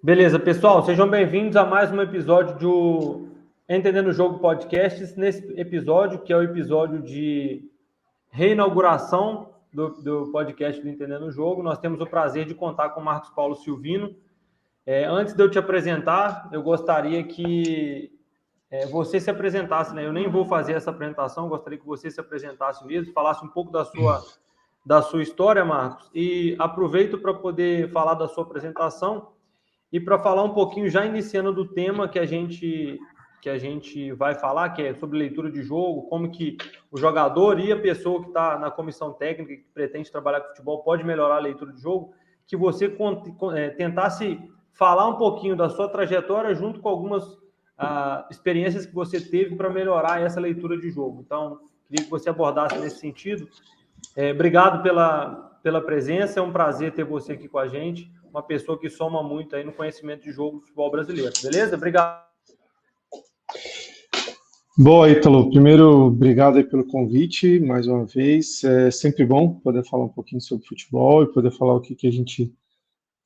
Beleza, pessoal, sejam bem-vindos a mais um episódio do Entendendo o Jogo Podcasts. Nesse episódio, que é o episódio de reinauguração do podcast do Entendendo o Jogo, nós temos o prazer de contar com o Marcos Paulo Silvino. Antes de eu te apresentar, eu gostaria que você se apresentasse, né? Eu nem vou fazer essa apresentação, gostaria que você se apresentasse mesmo, falasse um pouco da sua história, Marcos, e aproveito para poder falar da sua apresentação e para falar um pouquinho, já iniciando do tema que a gente vai falar, que é sobre leitura de jogo, como que o jogador e a pessoa que está na comissão técnica, que pretende trabalhar com futebol, pode melhorar a leitura de jogo, que você tentasse falar um pouquinho da sua trajetória junto com algumas experiências que você teve para melhorar essa leitura de jogo. Então, queria que você abordasse nesse sentido. Obrigado pela presença, é um prazer ter você aqui com a gente, uma pessoa que soma muito aí no conhecimento de jogo do futebol brasileiro, beleza? Obrigado. Boa, Ítalo. Primeiro, obrigado aí pelo convite, mais uma vez. É sempre bom poder falar um pouquinho sobre futebol e poder falar o que a gente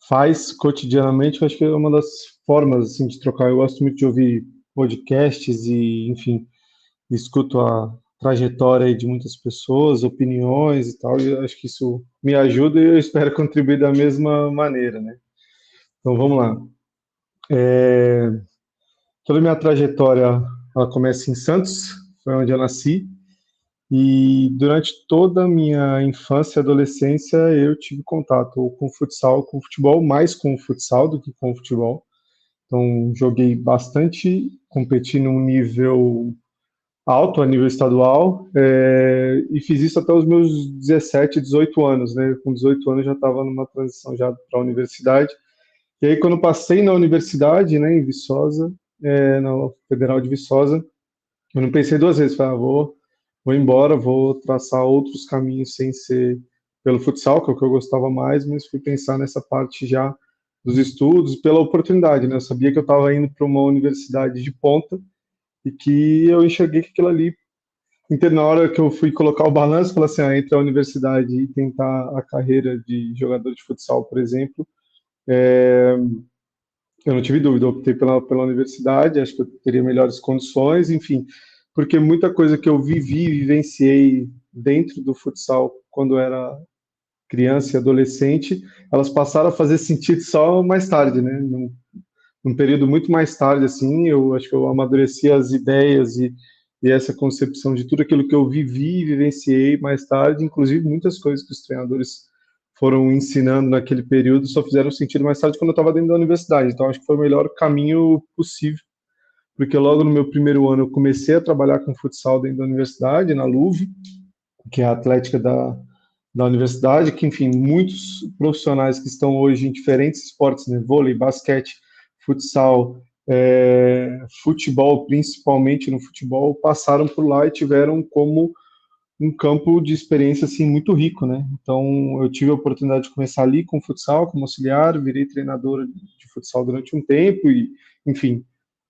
faz cotidianamente. Eu acho que é uma das formas assim, de trocar. Eu gosto muito de ouvir podcasts e, enfim, escuto a trajetória aí de muitas pessoas, opiniões e tal, e eu acho que isso me ajuda e eu espero contribuir da mesma maneira, né? Então, vamos lá. Toda a minha trajetória, ela começa em Santos, foi onde eu nasci, e durante toda a minha infância e adolescência eu tive contato com futsal, com futebol, mais com o futsal do que com o futebol. Então, joguei bastante, competi num nível alto, a nível estadual, e fiz isso até os meus 17, 18 anos, né? Com 18 anos já estava numa transição já para a universidade. E aí, quando passei na universidade, né, em Viçosa, na Federal de Viçosa, eu não pensei duas vezes, falei, vou embora, vou traçar outros caminhos sem ser pelo futsal, que é o que eu gostava mais, mas fui pensar nessa parte já dos estudos, pela oportunidade, né? Eu sabia que eu estava indo para uma universidade de ponta e que eu enxerguei que aquilo ali, na hora que eu fui colocar o balanço, falei assim, entre a universidade e tentar a carreira de jogador de futsal, por exemplo, eu não tive dúvida, eu optei pela universidade, acho que eu teria melhores condições, enfim, porque muita coisa que eu vivenciei dentro do futsal quando eu era criança e adolescente, elas passaram a fazer sentido só mais tarde, né? Num período muito mais tarde, assim, eu acho que eu amadureci as ideias e essa concepção de tudo aquilo que eu vivi e vivenciei mais tarde, inclusive muitas coisas que os treinadores foram ensinando naquele período só fizeram sentido mais tarde quando eu estava dentro da universidade. Então, acho que foi o melhor caminho possível, porque logo no meu primeiro ano eu comecei a trabalhar com futsal dentro da universidade, na LUV, que é a atlética da universidade, que, enfim, muitos profissionais que estão hoje em diferentes esportes, né, vôlei, basquete, futsal, futebol, principalmente no futebol, passaram por lá e tiveram como um campo de experiência assim muito rico, né? Então eu tive a oportunidade de começar ali com futsal, como auxiliar, virei treinador de futsal durante um tempo e, enfim,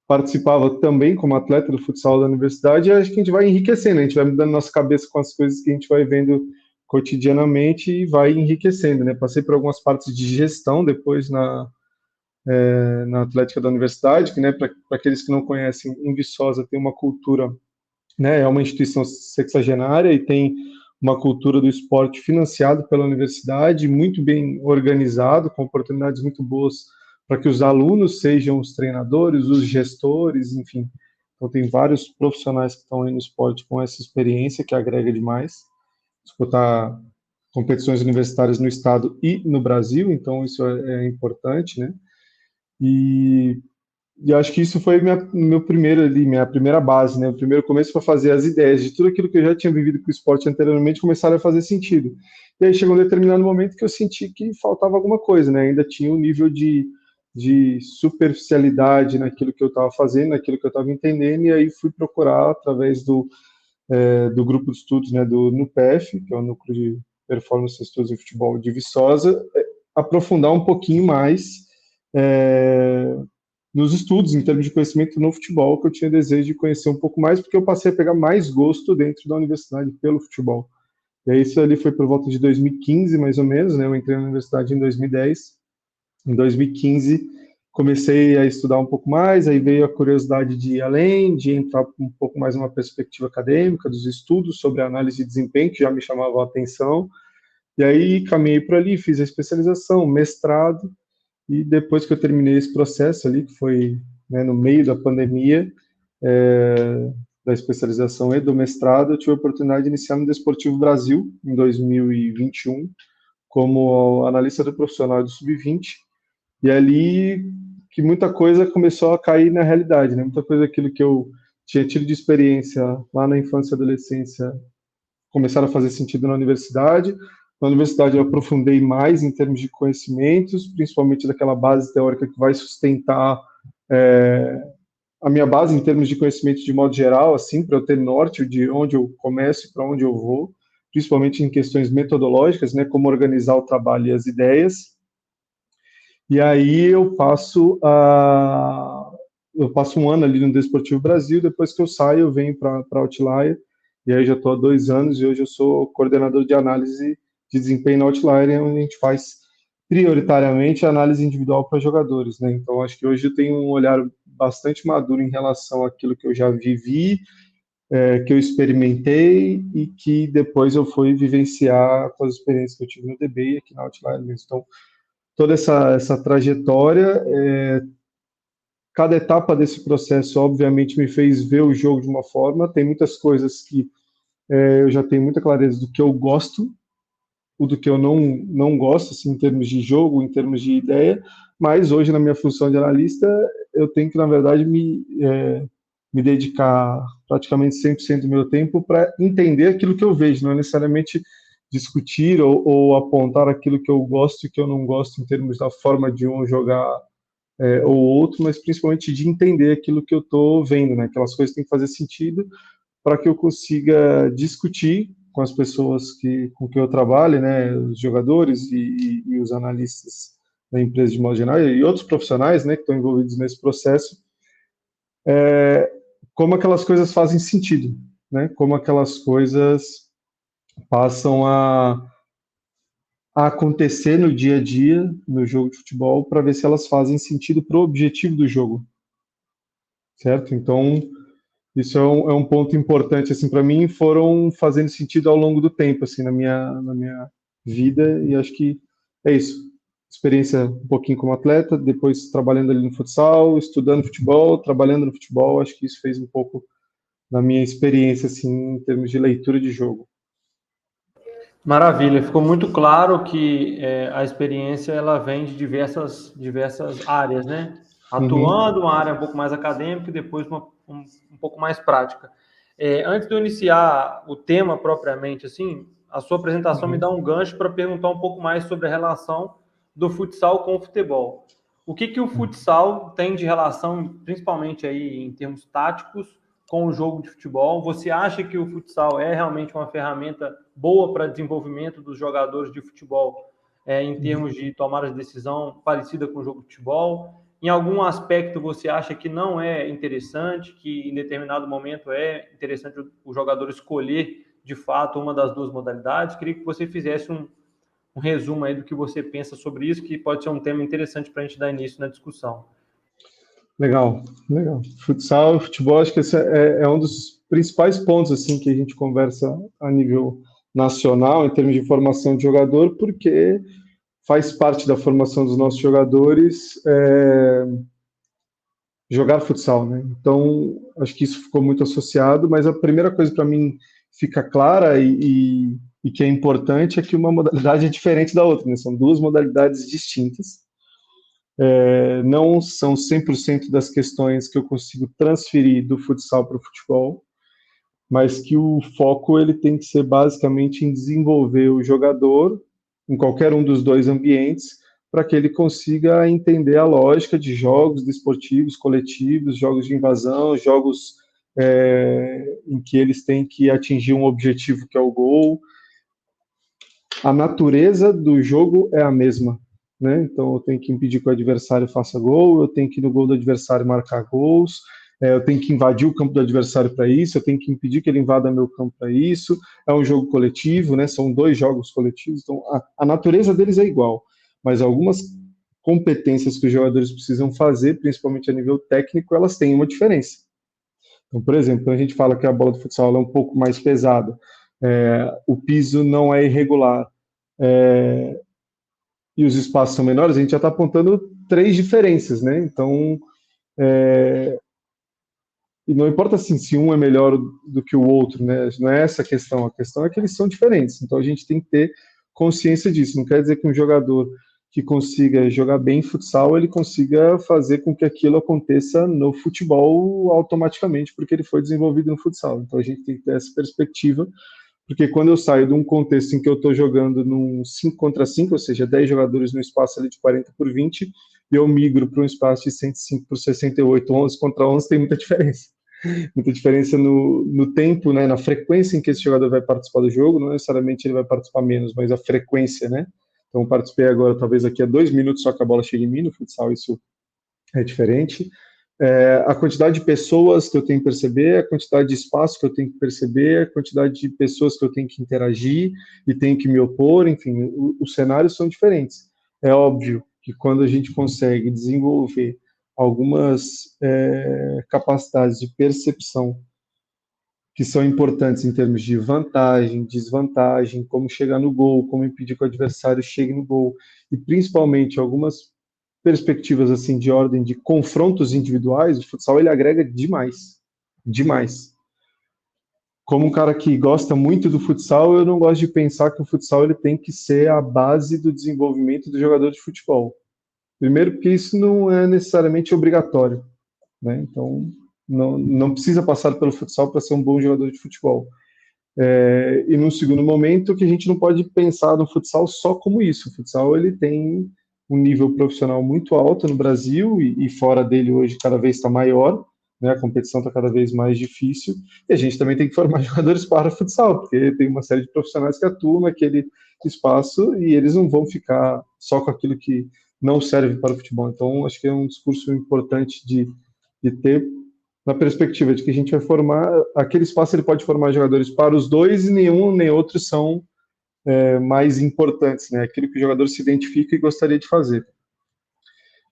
participava também como atleta do futsal da universidade. E acho que a gente vai enriquecendo, a gente vai mudando nossa cabeça com as coisas que a gente vai vendo cotidianamente e vai enriquecendo, né? Passei por algumas partes de gestão depois na Atlética da Universidade, que, né, para aqueles que não conhecem, em Viçosa tem uma cultura, né, é uma instituição sexagenária e tem uma cultura do esporte financiado pela universidade, muito bem organizado, com oportunidades muito boas para que os alunos sejam os treinadores, os gestores, enfim. Então tem vários profissionais que estão aí no esporte com essa experiência que agrega demais. Disputar competições universitárias no estado e no Brasil, então isso é importante, né? E acho que isso foi meu primeiro ali, minha primeira base, né? O primeiro começo para fazer as ideias de tudo aquilo que eu já tinha vivido com o esporte anteriormente começaram a fazer sentido. E aí chegou um determinado momento que eu senti que faltava alguma coisa, né? Ainda tinha um nível de superficialidade naquilo que eu estava fazendo, naquilo que eu estava entendendo, e aí fui procurar através do grupo de estudos, né, do NUPEF, que é o Núcleo de Performance e Estudos em Futebol de Viçosa, aprofundar um pouquinho mais nos estudos, em termos de conhecimento no futebol, que eu tinha desejo de conhecer um pouco mais, porque eu passei a pegar mais gosto dentro da universidade pelo futebol. E aí isso ali foi por volta de 2015, mais ou menos, né? Eu entrei na universidade em 2010. Em 2015, comecei a estudar um pouco mais, aí veio a curiosidade de ir além, de entrar um pouco mais numa perspectiva acadêmica dos estudos sobre a análise de desempenho, que já me chamava a atenção, e aí caminhei por ali, fiz a especialização, mestrado, e depois que eu terminei esse processo ali, que foi, né, no meio da pandemia, da especialização e do mestrado, eu tive a oportunidade de iniciar no Desportivo Brasil, em 2021, como analista do profissional do Sub-20, e ali que muita coisa começou a cair na realidade, né? Muita coisa aquilo que eu tinha tido de experiência lá na infância e adolescência começaram a fazer sentido na universidade. Na universidade eu aprofundei mais em termos de conhecimentos, principalmente daquela base teórica que vai sustentar a minha base em termos de conhecimento de modo geral, assim, para eu ter norte de onde eu começo e para onde eu vou, principalmente em questões metodológicas, né, como organizar o trabalho e as ideias. E aí eu passo um ano ali no Desportivo Brasil, depois que eu saio eu venho para Outlier, e aí já estou há 2 anos e hoje eu sou coordenador de análise de desempenho na Outlier, onde a gente faz prioritariamente análise individual para jogadores, né? Então acho que hoje eu tenho um olhar bastante maduro em relação àquilo que eu já vivi, que eu experimentei e que depois eu fui vivenciar com as experiências que eu tive no DB e aqui na Outlier mesmo. Então toda essa trajetória, cada etapa desse processo, obviamente, me fez ver o jogo de uma forma. Tem muitas coisas que eu já tenho muita clareza do que eu gosto, ou do que eu não gosto, assim, em termos de jogo, em termos de ideia, mas hoje, na minha função de analista, eu tenho que, na verdade, me dedicar praticamente 100% do meu tempo para entender aquilo que eu vejo, não é necessariamente discutir ou apontar aquilo que eu gosto e que eu não gosto em termos da forma de um jogar ou outro, mas principalmente de entender aquilo que eu estou vendo, né? Aquelas coisas têm que fazer sentido para que eu consiga discutir com as pessoas com que eu trabalho, né? Os jogadores e os analistas da empresa de modo geral e outros profissionais, né? Que estão envolvidos nesse processo, como aquelas coisas fazem sentido, né? Como aquelas coisas passam a acontecer no dia a dia, no jogo de futebol, para ver se elas fazem sentido para o objetivo do jogo, certo? Então, isso é um ponto importante, assim, para mim, foram fazendo sentido ao longo do tempo, assim, na minha vida, e acho que é isso. Experiência um pouquinho como atleta, depois trabalhando ali no futsal, estudando futebol, trabalhando no futebol, acho que isso fez um pouco da minha experiência, assim, em termos de leitura de jogo. Maravilha, ficou muito claro que a experiência ela vem de diversas áreas, né? Atuando uma área um pouco mais acadêmica e depois um pouco mais prática. Antes de eu iniciar o tema propriamente, assim, a sua apresentação me dá um gancho para perguntar um pouco mais sobre a relação do futsal com o futebol. O que o futsal tem de relação, principalmente aí em termos táticos, com o jogo de futebol? Você acha que o futsal é realmente uma ferramenta boa para desenvolvimento dos jogadores de futebol, em termos de tomada de decisão parecida com o jogo de futebol? Em algum aspecto você acha que não é interessante, que em determinado momento é interessante o jogador escolher de fato uma das duas modalidades? Queria que você fizesse um resumo aí do que você pensa sobre isso, que pode ser um tema interessante para a gente dar início na discussão. Legal, legal. Futsal, futebol, acho que esse é um dos principais pontos assim que a gente conversa a nível nacional em termos de formação de jogador, porque faz parte da formação dos nossos jogadores jogar futsal, né? Então, acho que isso ficou muito associado, mas a primeira coisa para mim fica clara e que é importante é que uma modalidade é diferente da outra, né? São duas modalidades distintas. Não são 100% das questões que eu consigo transferir do futsal para o futebol, mas que o foco ele tem que ser basicamente em desenvolver o jogador em qualquer um dos dois ambientes para que ele consiga entender a lógica de jogos desportivos, coletivos, jogos de invasão, jogos em que eles têm que atingir um objetivo que é o gol. A natureza do jogo é a mesma, né? Então eu tenho que impedir que o adversário faça gol, eu tenho que ir no gol do adversário marcar gols, eu tenho que invadir o campo do adversário para isso, eu tenho que impedir que ele invada meu campo para isso. É um jogo coletivo, né? São dois jogos coletivos, então a natureza deles é igual, mas algumas competências que os jogadores precisam fazer, principalmente a nível técnico, elas têm uma diferença. Então, por exemplo, quando a gente fala que a bola de futsal é um pouco mais pesada, o piso não é irregular, e os espaços são menores, a gente já está apontando três diferenças, né? Então, e não importa assim, se um é melhor do que o outro, né? Não é essa a questão é que eles são diferentes. Então a gente tem que ter consciência disso. Não quer dizer que um jogador que consiga jogar bem futsal, ele consiga fazer com que aquilo aconteça no futebol automaticamente, porque ele foi desenvolvido no futsal. Então a gente tem que ter essa perspectiva, porque quando eu saio de um contexto em que eu estou jogando num 5 contra 5, ou seja, 10 jogadores no espaço ali de 40 por 20, e eu migro para um espaço de 105 por 68, 11 contra 11, tem muita diferença. Muita diferença no tempo, né, na frequência em que esse jogador vai participar do jogo, não necessariamente ele vai participar menos, mas a frequência, né? Então, eu participei agora, talvez daqui a 2 minutos só que a bola chega em mim, no futsal isso é diferente. A quantidade de pessoas que eu tenho que perceber, a quantidade de espaço que eu tenho que perceber, a quantidade de pessoas que eu tenho que interagir e tenho que me opor, enfim, os cenários são diferentes. É óbvio que quando a gente consegue desenvolver algumas capacidades de percepção que são importantes em termos de vantagem, desvantagem, como chegar no gol, como impedir que o adversário chegue no gol, e principalmente algumas perspectivas assim de ordem de confrontos individuais, o futsal ele agrega demais, demais. Como um cara que gosta muito do futsal, eu não gosto de pensar que o futsal ele tem que ser a base do desenvolvimento do jogador de futebol. Primeiro, porque isso não é necessariamente obrigatório, né? Então, não precisa passar pelo futsal para ser um bom jogador de futebol. E num segundo momento, que a gente não pode pensar no futsal só como isso. O futsal ele tem um nível profissional muito alto no Brasil e fora dele hoje cada vez está maior, né? A competição está cada vez mais difícil e a gente também tem que formar jogadores para futsal, porque tem uma série de profissionais que atuam naquele espaço e eles não vão ficar só com aquilo que não serve para o futebol. Então, acho que é um discurso importante de ter na perspectiva de que a gente vai formar, aquele espaço ele pode formar jogadores para os dois e nenhum nem outro são mais importantes, né? Aquilo que o jogador se identifica e gostaria de fazer.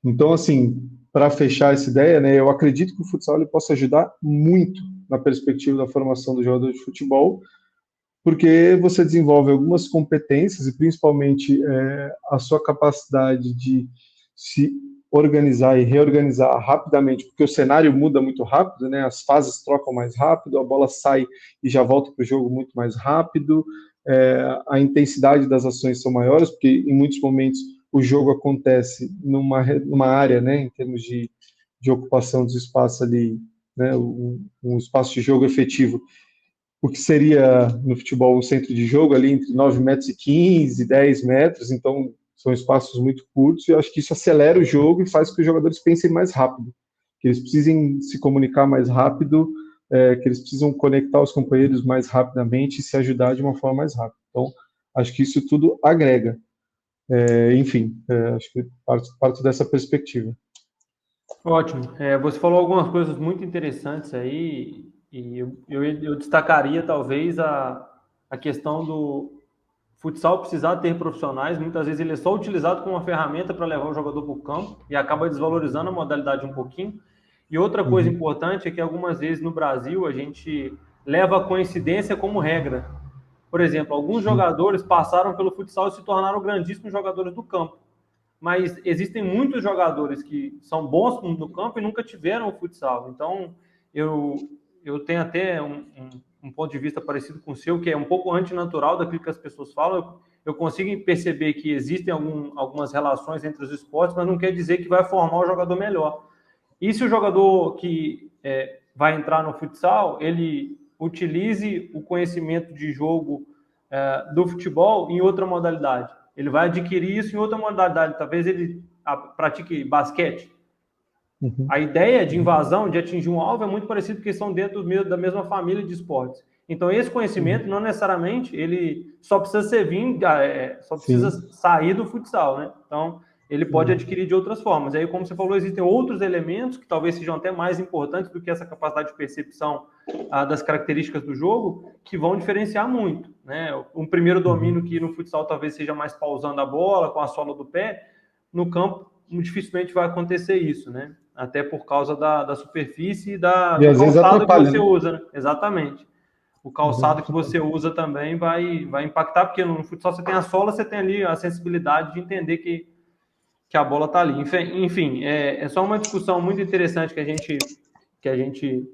Então, assim, para fechar essa ideia, né, eu acredito que o futsal ele possa ajudar muito na perspectiva da formação do jogador de futebol, porque você desenvolve algumas competências e principalmente a sua capacidade de se organizar e reorganizar rapidamente, porque o cenário muda muito rápido, né? As fases trocam mais rápido, a bola sai e já volta para o jogo muito mais rápido, a intensidade das ações são maiores, porque em muitos momentos o jogo acontece numa área, né, em termos de ocupação dos espaços ali, né, um espaço de jogo efetivo, o que seria no futebol um centro de jogo ali entre 9 metros e 15, 10 metros, então são espaços muito curtos, e eu acho que isso acelera o jogo e faz com que os jogadores pensem mais rápido, que eles precisem se comunicar mais rápido, que eles precisam conectar os companheiros mais rapidamente e se ajudar de uma forma mais rápida. Então, acho que isso tudo agrega. Enfim, acho que parto dessa perspectiva. Ótimo. Você falou algumas coisas muito interessantes aí, e eu destacaria talvez a questão do futsal precisar ter profissionais. Muitas vezes ele é só utilizado como uma ferramenta para levar o jogador para o campo e acaba desvalorizando a modalidade um pouquinho. E outra coisa importante é que algumas vezes no Brasil a gente leva a coincidência como regra. Por exemplo, alguns jogadores passaram pelo futsal e se tornaram grandíssimos jogadores do campo. Mas existem muitos jogadores que são bons no campo e nunca tiveram o futsal. Então, eu tenho até um ponto de vista parecido com o seu, que é um pouco antinatural daquilo que as pessoas falam. Eu consigo perceber que existem algumas relações entre os esportes, mas não quer dizer que vai formar o jogador melhor. E se o jogador que vai entrar no futsal, ele utilize o conhecimento de jogo do futebol em outra modalidade? Ele vai adquirir isso em outra modalidade. Talvez ele pratique basquete. A ideia de invasão, de atingir um alvo, é muito parecido porque são dentro da mesma família de esportes. Então, esse conhecimento, não necessariamente, ele só precisa só precisa sair do futsal, né? Então, ele pode adquirir de outras formas. Aí, como você falou, existem outros elementos que talvez sejam até mais importantes do que essa capacidade de percepção das características do jogo, que vão diferenciar muito, né? Um primeiro domínio que no futsal talvez seja mais pausando a bola, com a sola do pé, no campo dificilmente vai acontecer isso, né? Até por causa da superfície e E do às vezes calçado que atrapalha, você né? usa, né? Exatamente. O Às vezes calçado que você atrapalha. usa também vai impactar, porque no futsal você tem a sola, você tem ali a sensibilidade de entender que a bola está ali. Enfim, é só uma discussão muito interessante que a gente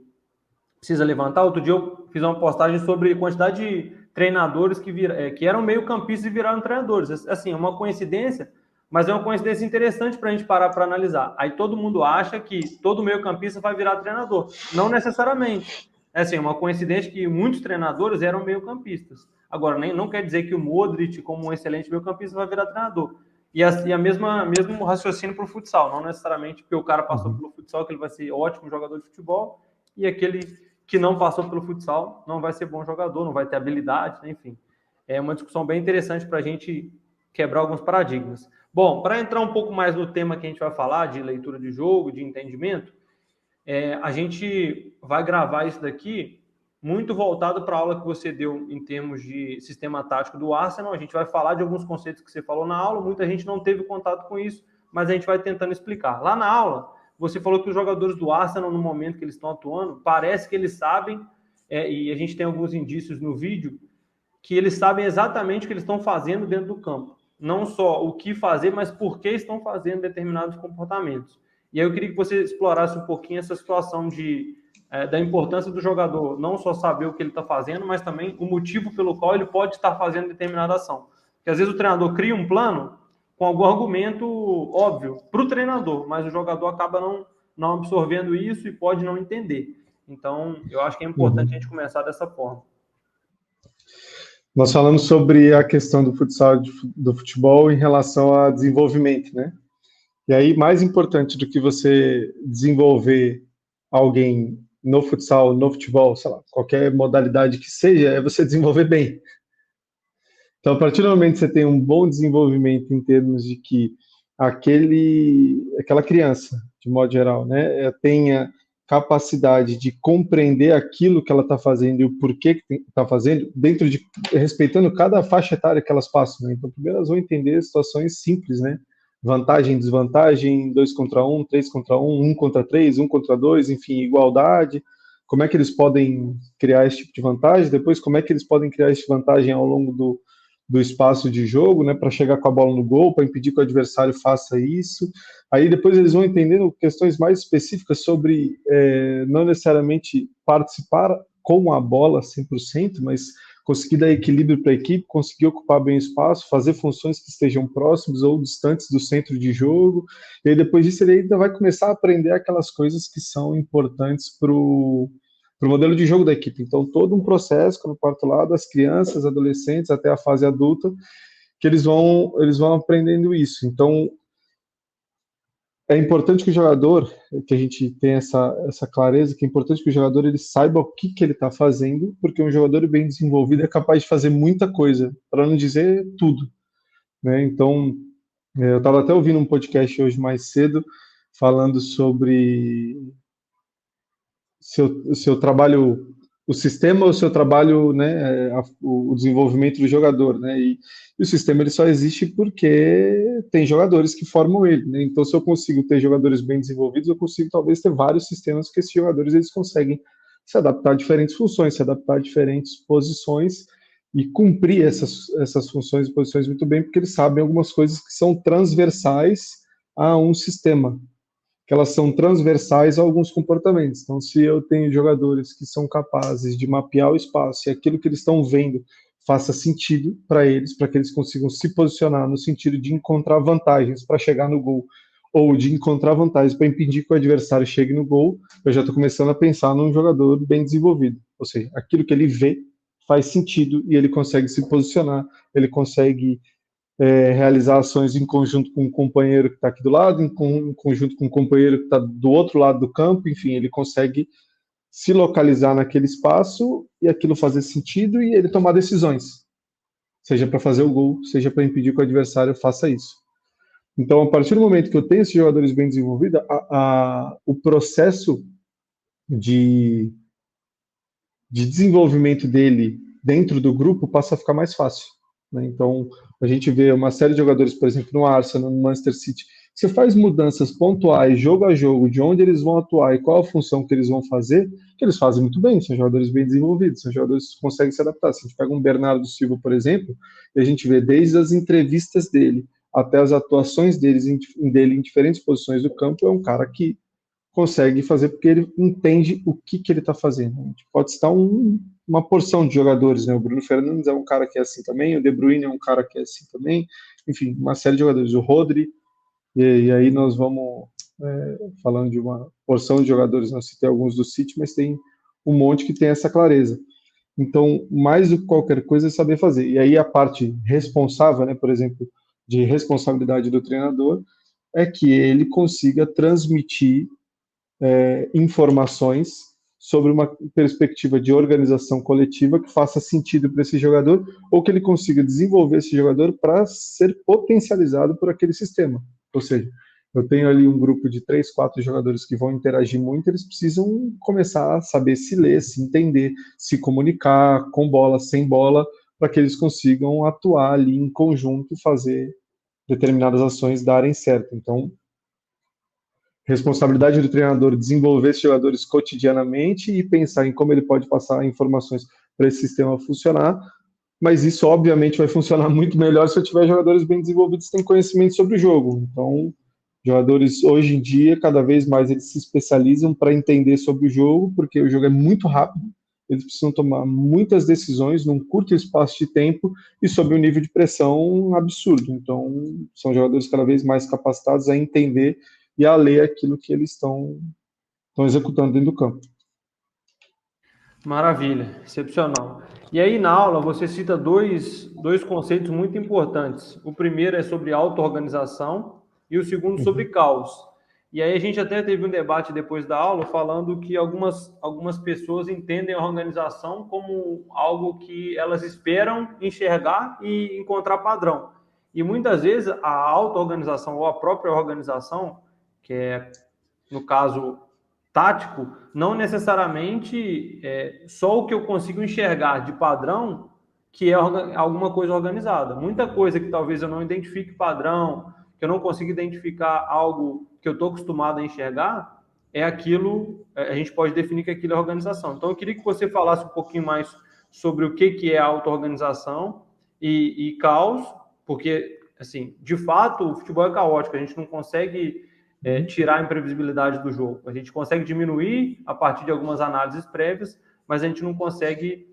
precisa levantar. Outro dia eu fiz uma postagem sobre a quantidade de treinadores que eram meio-campistas e viraram treinadores. Assim, é uma coincidência, mas é uma coincidência interessante para a gente parar para analisar. Aí todo mundo acha que todo meio-campista vai virar treinador. Não necessariamente. É assim, uma coincidência que muitos treinadores eram meio-campistas. Agora, não quer dizer que o Modric, como um excelente meio-campista, vai virar treinador. E a mesmo raciocínio para o futsal. Não necessariamente porque o cara passou pelo futsal que ele vai ser ótimo jogador de futebol, e aquele que não passou pelo futsal não vai ser bom jogador, não vai ter habilidade, né? Enfim. É uma discussão bem interessante para a gente quebrar alguns paradigmas. Bom, para entrar um pouco mais no tema que a gente vai falar, de leitura de jogo, de entendimento, a gente vai gravar isso daqui muito voltado para a aula que você deu em termos de sistema tático do Arsenal. A gente vai falar de alguns conceitos que você falou na aula, muita gente não teve contato com isso, mas a gente vai tentando explicar. Lá na aula, você falou que os jogadores do Arsenal, no momento que eles estão atuando, parece que eles sabem, e a gente tem alguns indícios no vídeo, que eles sabem exatamente o que eles estão fazendo dentro do campo. Não só o que fazer, mas por que estão fazendo determinados comportamentos. E aí eu queria que você explorasse um pouquinho essa situação da importância do jogador não só saber o que ele está fazendo, mas também o motivo pelo qual ele pode estar fazendo determinada ação. Porque às vezes o treinador cria um plano com algum argumento óbvio para o treinador, mas o jogador acaba não absorvendo isso e pode não entender. Então, eu acho que é importante a gente começar dessa forma. Nós falamos sobre a questão do futsal, do futebol em relação a desenvolvimento, né? E aí, mais importante do que você desenvolver alguém no futsal, no futebol, sei lá, qualquer modalidade que seja, é você desenvolver bem. Então, a partir do momento que você tem um bom desenvolvimento em termos de que aquela criança, de modo geral, né, tenha capacidade de compreender aquilo que ela está fazendo e o porquê que está fazendo, respeitando cada faixa etária que elas passam, né? Então, primeiro elas vão entender situações simples, né? Vantagem, desvantagem, 2 contra 1, 3 contra 1, 1 contra 3, 1 contra 2, enfim, igualdade. Como é que eles podem criar esse tipo de vantagem? Depois, como é que eles podem criar essa vantagem ao longo do espaço de jogo, né, para chegar com a bola no gol, para impedir que o adversário faça isso. Aí depois eles vão entendendo questões mais específicas sobre não necessariamente participar com a bola 100%, mas conseguir dar equilíbrio para a equipe, conseguir ocupar bem o espaço, fazer funções que estejam próximos ou distantes do centro de jogo. E aí depois disso ele ainda vai começar a aprender aquelas coisas que são importantes para o modelo de jogo da equipe. Então, todo um processo, como eu parto lá, das crianças, adolescentes, até a fase adulta, que eles vão aprendendo isso. Então, é importante que o jogador, que a gente tenha essa clareza, que é importante que o jogador ele saiba o que ele está fazendo, porque um jogador bem desenvolvido é capaz de fazer muita coisa, para não dizer tudo, né? Então, eu estava até ouvindo um podcast hoje mais cedo, falando sobre seu trabalho, o sistema ou o seu trabalho, né, o desenvolvimento do jogador, né, e o sistema ele só existe porque tem jogadores que formam ele, né, então se eu consigo ter jogadores bem desenvolvidos, eu consigo talvez ter vários sistemas que esses jogadores eles conseguem se adaptar a diferentes funções, se adaptar a diferentes posições e cumprir essas funções e posições muito bem, porque eles sabem algumas coisas que são transversais a um sistema, que elas são transversais a alguns comportamentos. Então, se eu tenho jogadores que são capazes de mapear o espaço e aquilo que eles estão vendo faça sentido para eles, para que eles consigam se posicionar no sentido de encontrar vantagens para chegar no gol, ou de encontrar vantagens para impedir que o adversário chegue no gol, eu já estou começando a pensar num jogador bem desenvolvido. Ou seja, aquilo que ele vê faz sentido e ele consegue se posicionar, ele consegue realizar ações em conjunto com um companheiro que está aqui do lado, em conjunto com um companheiro que está do outro lado do campo, enfim, ele consegue se localizar naquele espaço e aquilo fazer sentido e ele tomar decisões, seja para fazer o gol, seja para impedir que o adversário faça isso. Então, a partir do momento que eu tenho esses jogadores bem desenvolvidos, o processo de desenvolvimento dele dentro do grupo passa a ficar mais fácil, né? Então, a gente vê uma série de jogadores, por exemplo, no Arsenal, no Manchester City, Você faz mudanças pontuais, jogo a jogo, de onde eles vão atuar e qual a função que eles vão fazer, que eles fazem muito bem, são jogadores bem desenvolvidos, são jogadores que conseguem se adaptar. Se a gente pega um Bernardo Silva, por exemplo, e a gente vê desde as entrevistas dele até as atuações dele em diferentes posições do campo, é um cara que consegue fazer porque ele entende o que ele está fazendo. A gente pode citar uma porção de jogadores, né? O Bruno Fernandes é um cara que é assim também, o De Bruyne é um cara que é assim também, enfim, uma série de jogadores, o Rodri, e aí nós vamos falando de uma porção de jogadores, não citei alguns do City, mas tem um monte que tem essa clareza. Então, mais do que qualquer coisa é saber fazer. E aí a parte responsável, né, por exemplo, de responsabilidade do treinador, é que ele consiga transmitir informações sobre uma perspectiva de organização coletiva que faça sentido para esse jogador ou que ele consiga desenvolver esse jogador para ser potencializado por aquele sistema. Ou seja, eu tenho ali um grupo de 3, 4 jogadores que vão interagir muito, eles precisam começar a saber se ler, se entender, se comunicar com bola, sem bola, para que eles consigam atuar ali em conjunto e fazer determinadas ações darem certo. Então, responsabilidade do treinador desenvolver esses jogadores cotidianamente e pensar em como ele pode passar informações para esse sistema funcionar, mas isso obviamente vai funcionar muito melhor se eu tiver jogadores bem desenvolvidos que têm conhecimento sobre o jogo. Então, jogadores hoje em dia, cada vez mais eles se especializam para entender sobre o jogo, porque o jogo é muito rápido, eles precisam tomar muitas decisões num curto espaço de tempo e sob um nível de pressão absurdo. Então, são jogadores cada vez mais capacitados a entender e a ler aquilo que eles estão executando dentro do campo. Maravilha, excepcional. E aí, na aula, você cita dois conceitos muito importantes. O primeiro é sobre auto-organização e o segundo sobre caos. E aí a gente até teve um debate depois da aula falando que algumas pessoas entendem a organização como algo que elas esperam enxergar e encontrar padrão. E muitas vezes a auto-organização ou a própria organização, que é, no caso, tático, não necessariamente só o que eu consigo enxergar de padrão que é alguma coisa organizada. Muita coisa que talvez eu não identifique padrão, que eu não consiga identificar algo que eu estou acostumado a enxergar, é aquilo, a gente pode definir que aquilo é organização. Então, eu queria que você falasse um pouquinho mais sobre o que é auto-organização e caos, porque, assim, de fato, o futebol é caótico, a gente não consegue tirar a imprevisibilidade do jogo. A gente consegue diminuir a partir de algumas análises prévias, mas a gente não consegue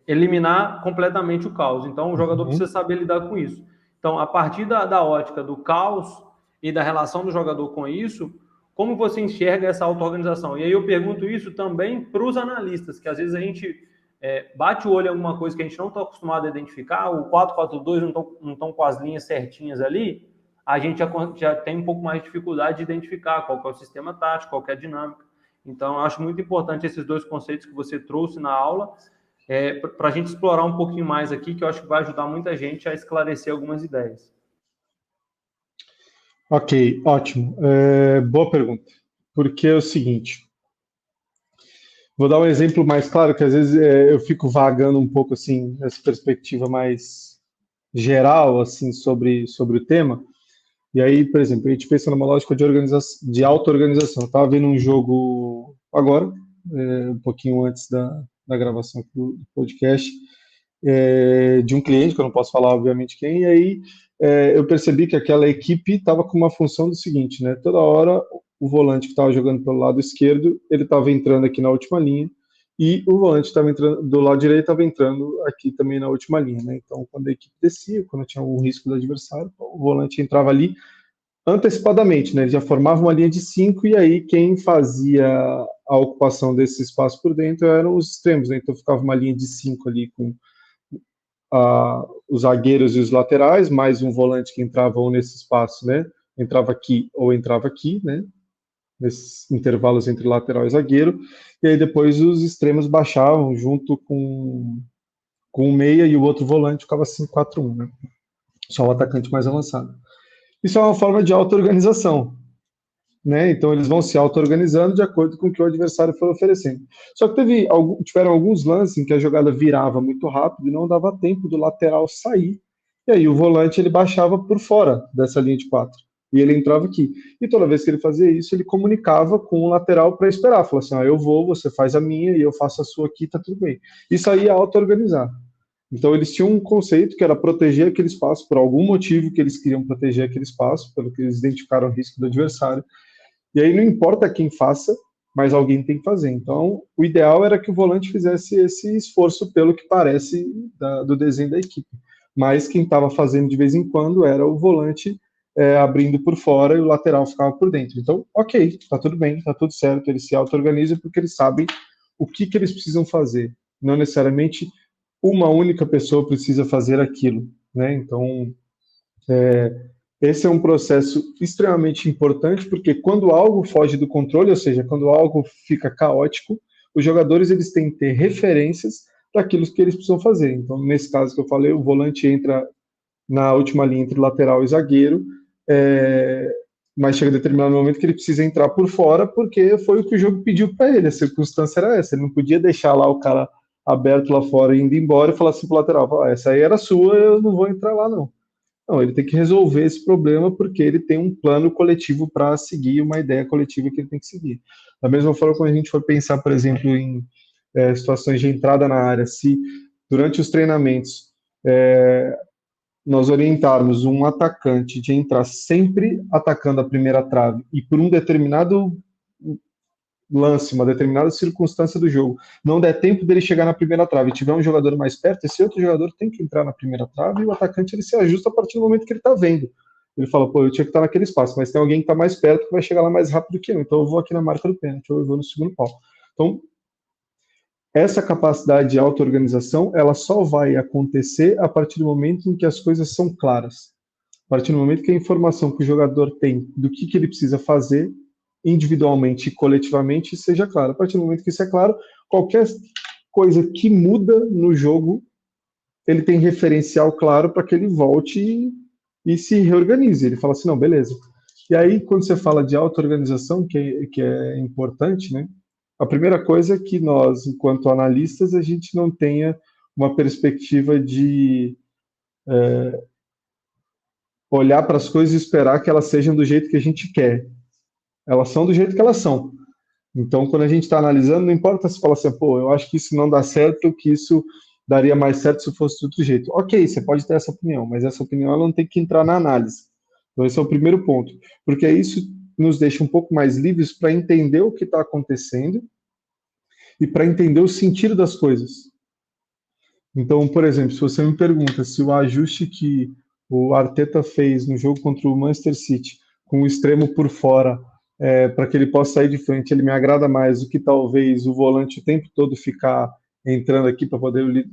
eliminar completamente o caos. Então, o jogador precisa saber lidar com isso. Então, a partir da ótica do caos e da relação do jogador com isso, como você enxerga essa auto-organização? E aí eu pergunto isso também para os analistas, que às vezes a gente bate o olho em alguma coisa que a gente não está acostumado a identificar, o 4-4-2 não estão com as linhas certinhas ali, a gente já tem um pouco mais de dificuldade de identificar qual que é o sistema tático, qual que é a dinâmica. Então, eu acho muito importante esses dois conceitos que você trouxe na aula, para a gente explorar um pouquinho mais aqui, que eu acho que vai ajudar muita gente a esclarecer algumas ideias. Ok, ótimo. Boa pergunta. Porque é o seguinte, vou dar um exemplo mais claro, que às vezes eu fico vagando um pouco assim, nessa perspectiva mais geral assim, sobre o tema. E aí, por exemplo, a gente pensa numa lógica de auto-organização. Eu estava vendo um jogo agora, um pouquinho antes da gravação do podcast, de um cliente, que eu não posso falar, obviamente, quem, e aí eu percebi que aquela equipe estava com uma função do seguinte, né? Toda hora o volante que estava jogando pelo lado esquerdo, ele estava entrando aqui na última linha, e o volante estava entrando do lado direito, estava entrando aqui também na última linha, né? Então, quando a equipe descia, quando tinha algum risco do adversário, o volante entrava ali antecipadamente, né? Ele já formava uma linha de 5 e aí quem fazia a ocupação desse espaço por dentro eram os extremos, né? Então ficava uma linha de 5 ali com os zagueiros e os laterais, mais um volante que entrava ou nesse espaço, né? Entrava aqui ou entrava aqui, né? Nesses intervalos entre lateral e zagueiro, e aí depois os extremos baixavam junto com o meia e o outro volante ficava 5-4-1, né? Só o atacante mais avançado. Isso é uma forma de auto-organização, né? Então eles vão se auto-organizando de acordo com o que o adversário for oferecendo. Só que tiveram alguns lances em que a jogada virava muito rápido e não dava tempo do lateral sair. E aí o volante ele baixava por fora dessa linha de 4. E ele entrava aqui. E toda vez que ele fazia isso, ele comunicava com o lateral para esperar. Falava assim, eu vou, você faz a minha e eu faço a sua aqui, tá tudo bem. Isso aí é auto-organizar. Então eles tinham um conceito que era proteger aquele espaço, por algum motivo que eles queriam proteger aquele espaço, pelo que eles identificaram o risco do adversário. E aí não importa quem faça, mas alguém tem que fazer. Então o ideal era que o volante fizesse esse esforço, pelo que parece do desenho da equipe. Mas quem estava fazendo de vez em quando era o volante abrindo por fora e o lateral ficava por dentro. Então, ok, tá tudo bem, tá tudo certo, eles se auto-organizam porque eles sabem o que eles precisam fazer. Não necessariamente uma única pessoa precisa fazer aquilo, né? Então, esse é um processo extremamente importante, porque quando algo foge do controle, ou seja, quando algo fica caótico, os jogadores eles têm que ter referências para aquilo que eles precisam fazer. Então, nesse caso que eu falei, o volante entra na última linha entre lateral e zagueiro, mas chega a determinado momento que ele precisa entrar por fora, porque foi o que o jogo pediu para ele, a circunstância era essa, ele não podia deixar lá o cara aberto lá fora, indo embora e falar assim pro lateral, essa aí era sua, eu não vou entrar lá não. Não, ele tem que resolver esse problema porque ele tem um plano coletivo para seguir, uma ideia coletiva que ele tem que seguir. Da mesma forma, quando a gente for pensar, por exemplo, em situações de entrada na área, se durante os treinamentos nós orientarmos um atacante de entrar sempre atacando a primeira trave e por um determinado lance, uma determinada circunstância do jogo, não der tempo dele chegar na primeira trave e tiver um jogador mais perto, esse outro jogador tem que entrar na primeira trave e o atacante ele se ajusta a partir do momento que ele está vendo. Ele fala, eu tinha que estar naquele espaço, mas tem alguém que está mais perto que vai chegar lá mais rápido que eu, então eu vou aqui na marca do pênalti, ou eu vou no segundo pau. Então, essa capacidade de auto-organização, ela só vai acontecer a partir do momento em que as coisas são claras. A partir do momento que a informação que o jogador tem do que ele precisa fazer, individualmente e coletivamente, seja clara. A partir do momento que isso é claro, qualquer coisa que muda no jogo, ele tem referencial claro para que ele volte e se reorganize. Ele fala assim, não, beleza. E aí, quando você fala de auto-organização, que é importante, né? A primeira coisa é que nós, enquanto analistas, a gente não tenha uma perspectiva de olhar para as coisas e esperar que elas sejam do jeito que a gente quer. Elas são do jeito que elas são. Então, quando a gente está analisando, não importa se fala assim, eu acho que isso não dá certo, que isso daria mais certo se fosse de outro jeito. Ok, você pode ter essa opinião, mas essa opinião ela não tem que entrar na análise. Então, esse é o primeiro ponto, porque isso nos deixa um pouco mais livres para entender o que está acontecendo e para entender o sentido das coisas. Então, por exemplo, se você me pergunta se o ajuste que o Arteta fez no jogo contra o Manchester City, com o extremo por fora, para que ele possa sair de frente, ele me agrada mais do que talvez o volante o tempo todo ficar entrando aqui para poder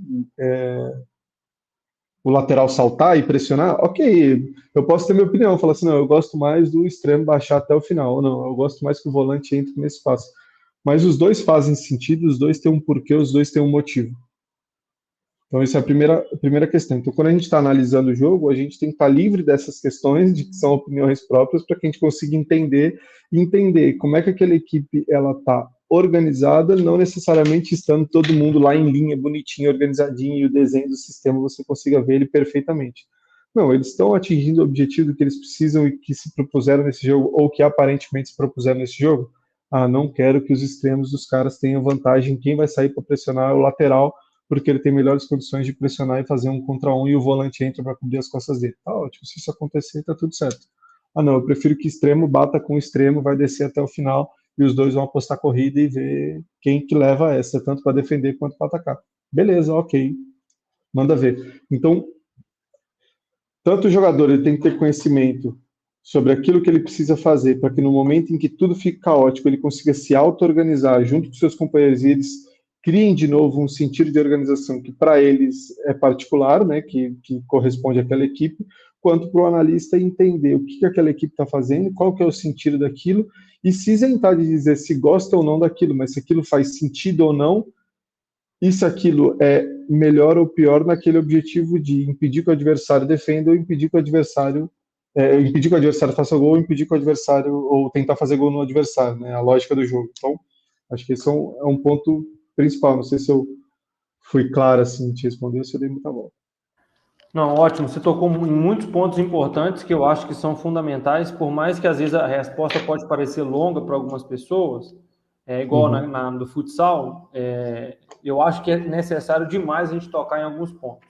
o lateral saltar e pressionar, ok, eu posso ter minha opinião, falar assim, não, eu gosto mais do extremo baixar até o final, ou não, eu gosto mais que o volante entre nesse espaço. Mas os dois fazem sentido, os dois têm um porquê, os dois têm um motivo. Então, essa é a primeira questão. Então, quando a gente está analisando o jogo, a gente tem que estar livre dessas questões, de que são opiniões próprias, para que a gente consiga entender como é que aquela equipe ela está organizada, não necessariamente estando todo mundo lá em linha, bonitinho, organizadinho, e o desenho do sistema você consiga ver ele perfeitamente. Não, eles estão atingindo o objetivo que eles precisam e que se propuseram nesse jogo, ou que aparentemente se propuseram nesse jogo. Não quero que os extremos dos caras tenham vantagem. Quem vai sair para pressionar é o lateral, porque ele tem melhores condições de pressionar e fazer um contra um, e o volante entra para cobrir as costas dele. Tá ótimo, se isso acontecer, tá tudo certo. Não, eu prefiro que extremo bata com extremo, vai descer até o final, e os dois vão apostar corrida e ver quem que leva essa, tanto para defender quanto para atacar. Beleza, ok, manda ver. Então, tanto o jogador ele tem que ter conhecimento sobre aquilo que ele precisa fazer, para que no momento em que tudo fique caótico, ele consiga se auto-organizar junto com seus companheiros e eles criem de novo um sentido de organização que para eles é particular, né, que corresponde àquela equipe, quanto para o analista entender o que aquela equipe está fazendo, qual que é o sentido daquilo, e se isentar de dizer se gosta ou não daquilo, mas se aquilo faz sentido ou não, e se aquilo é melhor ou pior naquele objetivo de impedir que o adversário defenda ou impedir que o adversário faça gol, ou impedir que o adversário, ou tentar fazer gol no adversário, né, a lógica do jogo. Então, acho que esse é um ponto principal. Não sei se eu fui claro assim, te responder, se eu dei muita volta. Não, ótimo. Você tocou em muitos pontos importantes que eu acho que são fundamentais, por mais que às vezes a resposta pode parecer longa para algumas pessoas, igual do futsal, eu acho que é necessário demais a gente tocar em alguns pontos.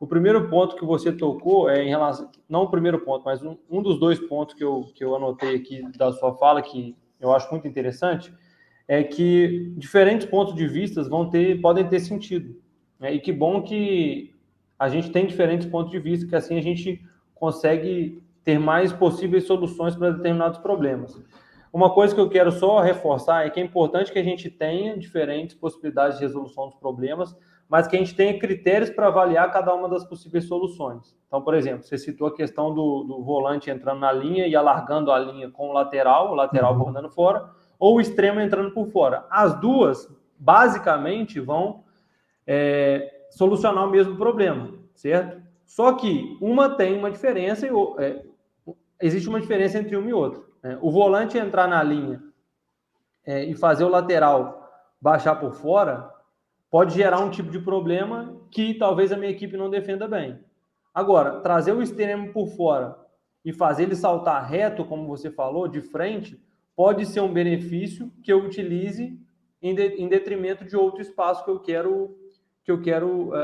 O primeiro ponto que você tocou é em relação, não o primeiro ponto, mas um dos dois pontos que eu anotei aqui da sua fala, que eu acho muito interessante, é que diferentes pontos de vista podem ter sentido. Né? E que bom que a gente tem diferentes pontos de vista, que assim a gente consegue ter mais possíveis soluções para determinados problemas. Uma coisa que eu quero só reforçar é que é importante que a gente tenha diferentes possibilidades de resolução dos problemas, mas que a gente tenha critérios para avaliar cada uma das possíveis soluções. Então, por exemplo, você citou a questão do volante entrando na linha e alargando a linha com o lateral bordando fora, ou o extremo entrando por fora. As duas, basicamente, vão solucionar o mesmo problema, certo? Só que uma tem uma diferença, existe uma diferença entre uma e outra. Né? O volante entrar na linha e fazer o lateral baixar por fora pode gerar um tipo de problema que talvez a minha equipe não defenda bem. Agora, trazer o extremo por fora e fazer ele saltar reto, como você falou, de frente, pode ser um benefício que eu utilize em detrimento de outro espaço que eu quero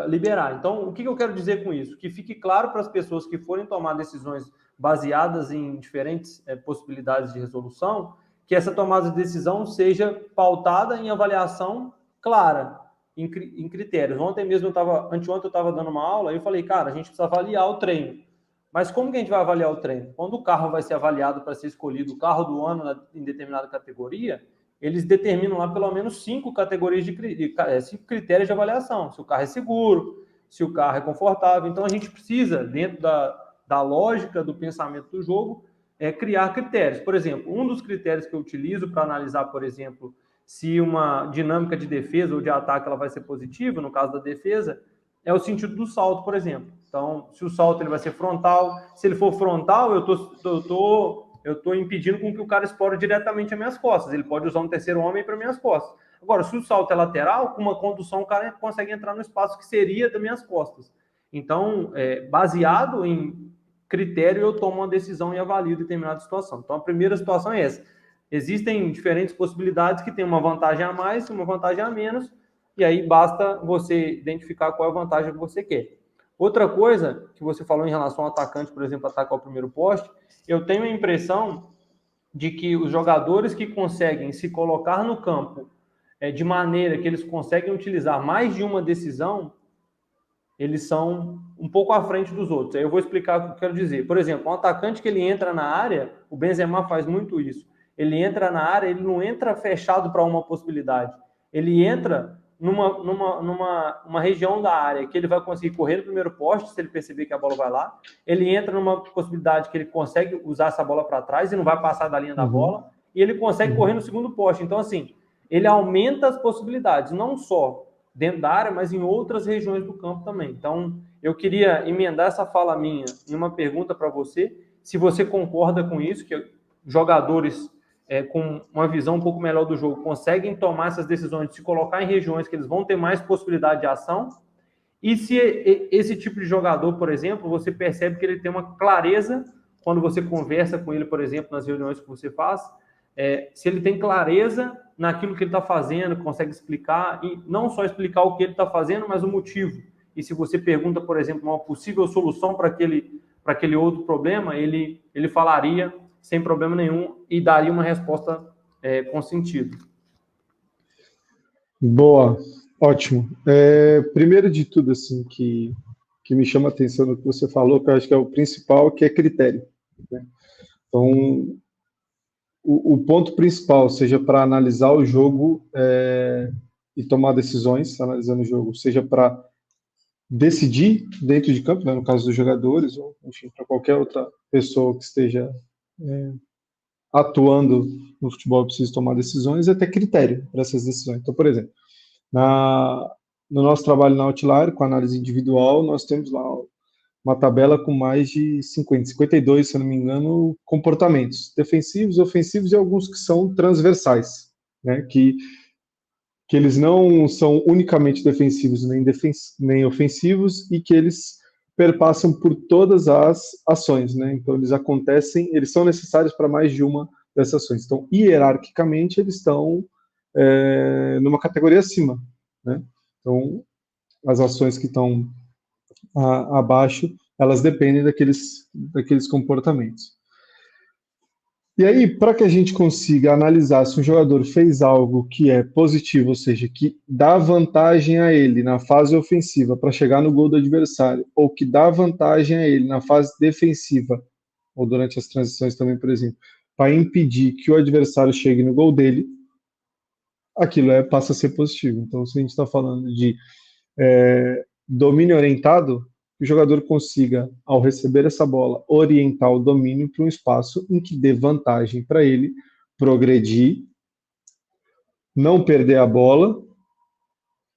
liberar. Então, o que eu quero dizer com isso? Que fique claro para as pessoas que forem tomar decisões baseadas em diferentes possibilidades de resolução, que essa tomada de decisão seja pautada em avaliação clara, em critérios. Anteontem eu estava dando uma aula e eu falei, cara, a gente precisa avaliar o treino. Mas como que a gente vai avaliar o treino? Quando o carro vai ser avaliado para ser escolhido o carro do ano em determinada categoria, eles determinam lá pelo menos 5 critérios de avaliação. Se o carro é seguro, se o carro é confortável. Então, a gente precisa, dentro da lógica do pensamento do jogo, criar critérios. Por exemplo, um dos critérios que eu utilizo para analisar, por exemplo, se uma dinâmica de defesa ou de ataque ela vai ser positiva, no caso da defesa, é o sentido do salto, por exemplo. Então, se o salto ele vai ser frontal, se ele for frontal, eu estou impedindo com que o cara explore diretamente as minhas costas. Ele pode usar um terceiro homem para minhas costas. Agora, se o salto é lateral, com uma condução, o cara consegue entrar no espaço que seria das minhas costas. Então, baseado em critério, eu tomo uma decisão e avalio determinada situação. Então, a primeira situação é essa. Existem diferentes possibilidades que têm uma vantagem a mais e uma vantagem a menos, e aí basta você identificar qual é a vantagem que você quer. Outra coisa que você falou em relação ao atacante, por exemplo, atacar o primeiro poste, eu tenho a impressão de que os jogadores que conseguem se colocar no campo de maneira que eles conseguem utilizar mais de uma decisão, eles são um pouco à frente dos outros. Aí eu vou explicar o que eu quero dizer. Por exemplo, um atacante que ele entra na área, o Benzema faz muito isso. Ele entra na área, ele não entra fechado para uma possibilidade. Ele entra numa região da área que ele vai conseguir correr no primeiro poste, se ele perceber que a bola vai lá. Ele entra numa possibilidade que ele consegue usar essa bola para trás e não vai passar da linha da bola. E ele consegue correr no segundo poste. Então, assim, ele aumenta as possibilidades, não só dentro da área, mas em outras regiões do campo também. Então, eu queria emendar essa fala minha em uma pergunta para você, se você concorda com isso, que jogadores com uma visão um pouco melhor do jogo conseguem tomar essas decisões de se colocar em regiões que eles vão ter mais possibilidade de ação, e se esse tipo de jogador, por exemplo, você percebe que ele tem uma clareza quando você conversa com ele, por exemplo, nas reuniões que você faz, se ele tem clareza naquilo que ele está fazendo, consegue explicar, e não só explicar o que ele está fazendo, mas o motivo. E se você pergunta, por exemplo, uma possível solução para aquele outro problema, ele falaria sem problema nenhum e daria uma resposta com sentido. Boa, ótimo. Primeiro de tudo, assim, que me chama a atenção no que você falou, que eu acho que é o principal, que é critério. Né? Então, o ponto principal, seja para analisar o jogo e tomar decisões, analisando o jogo, seja para decidir dentro de campo, né, no caso dos jogadores, ou enfim, para qualquer outra pessoa que esteja atuando no futebol, precisa tomar decisões, e até critério para essas decisões. Então, por exemplo, no nosso trabalho na Outlier, com análise individual, nós temos lá uma tabela com mais de 52, se eu não me engano, comportamentos defensivos, ofensivos e alguns que são transversais, né, que eles não são unicamente defensivos nem ofensivos, e que eles perpassam por todas as ações, né? Então, eles acontecem, eles são necessários para mais de uma dessas ações. Então, hierarquicamente, eles estão numa categoria acima, né? Então, as ações que estão abaixo, elas dependem daqueles comportamentos. E aí, para que a gente consiga analisar se um jogador fez algo que é positivo, ou seja, que dá vantagem a ele na fase ofensiva para chegar no gol do adversário, ou que dá vantagem a ele na fase defensiva, ou durante as transições também, por exemplo, para impedir que o adversário chegue no gol dele, aquilo passa a ser positivo. Então, se a gente está falando de domínio orientado, que o jogador consiga, ao receber essa bola, orientar o domínio para um espaço em que dê vantagem para ele progredir, não perder a bola,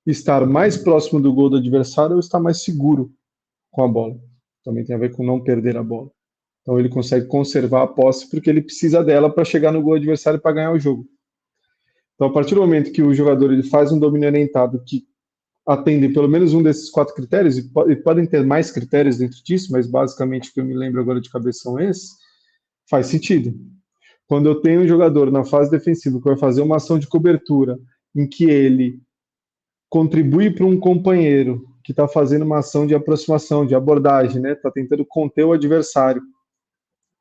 estar mais próximo do gol do adversário ou estar mais seguro com a bola. Também tem a ver com não perder a bola. Então ele consegue conservar a posse porque ele precisa dela para chegar no gol adversário para ganhar o jogo. Então, a partir do momento que o jogador ele faz um domínio orientado que atende pelo menos um desses 4 critérios, e podem ter mais critérios dentro disso, mas basicamente o que eu me lembro agora de cabeça são esses, faz sentido. Quando eu tenho um jogador na fase defensiva que vai fazer uma ação de cobertura em que ele contribui para um companheiro que está fazendo uma ação de aproximação, de abordagem, né? Está tentando conter o adversário,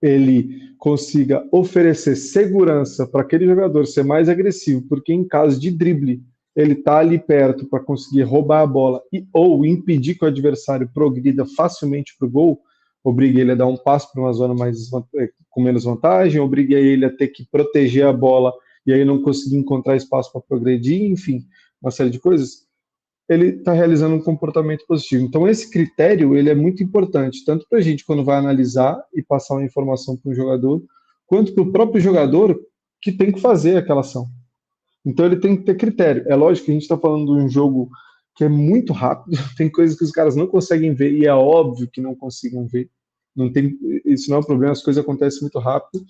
ele consiga oferecer segurança para aquele jogador ser mais agressivo, porque em caso de drible, ele está ali perto para conseguir roubar a bola ou impedir que o adversário progrida facilmente para o gol, obriga ele a dar um passo para uma zona com menos vantagem, obriga ele a ter que proteger a bola e aí não conseguir encontrar espaço para progredir, enfim, uma série de coisas, ele está realizando um comportamento positivo. Então, esse critério ele é muito importante, tanto para a gente quando vai analisar e passar uma informação para o jogador, quanto para o próprio jogador que tem que fazer aquela ação. Então, ele tem que ter critério. É lógico que a gente está falando de um jogo que é muito rápido, tem coisas que os caras não conseguem ver, e é óbvio que não consigam ver. Isso não é um problema, as coisas acontecem muito rápido.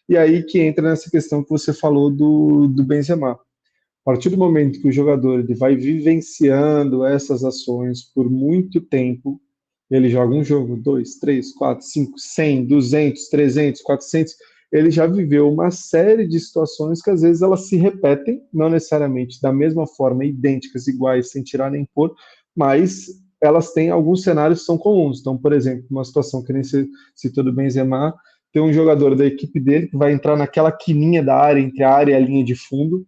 E aí que entra nessa questão que você falou do Benzema. A partir do momento que o jogador ele vai vivenciando essas ações por muito tempo, ele joga um jogo, 2, 3, 4, 5, 100, 200, 300, 400, ele já viveu uma série de situações que às vezes elas se repetem, não necessariamente da mesma forma, idênticas, iguais, sem tirar nem pôr, mas elas têm alguns cenários que são comuns. Então, por exemplo, uma situação que nem você citou do Benzema, tem um jogador da equipe dele que vai entrar naquela quininha da área, entre a área e a linha de fundo,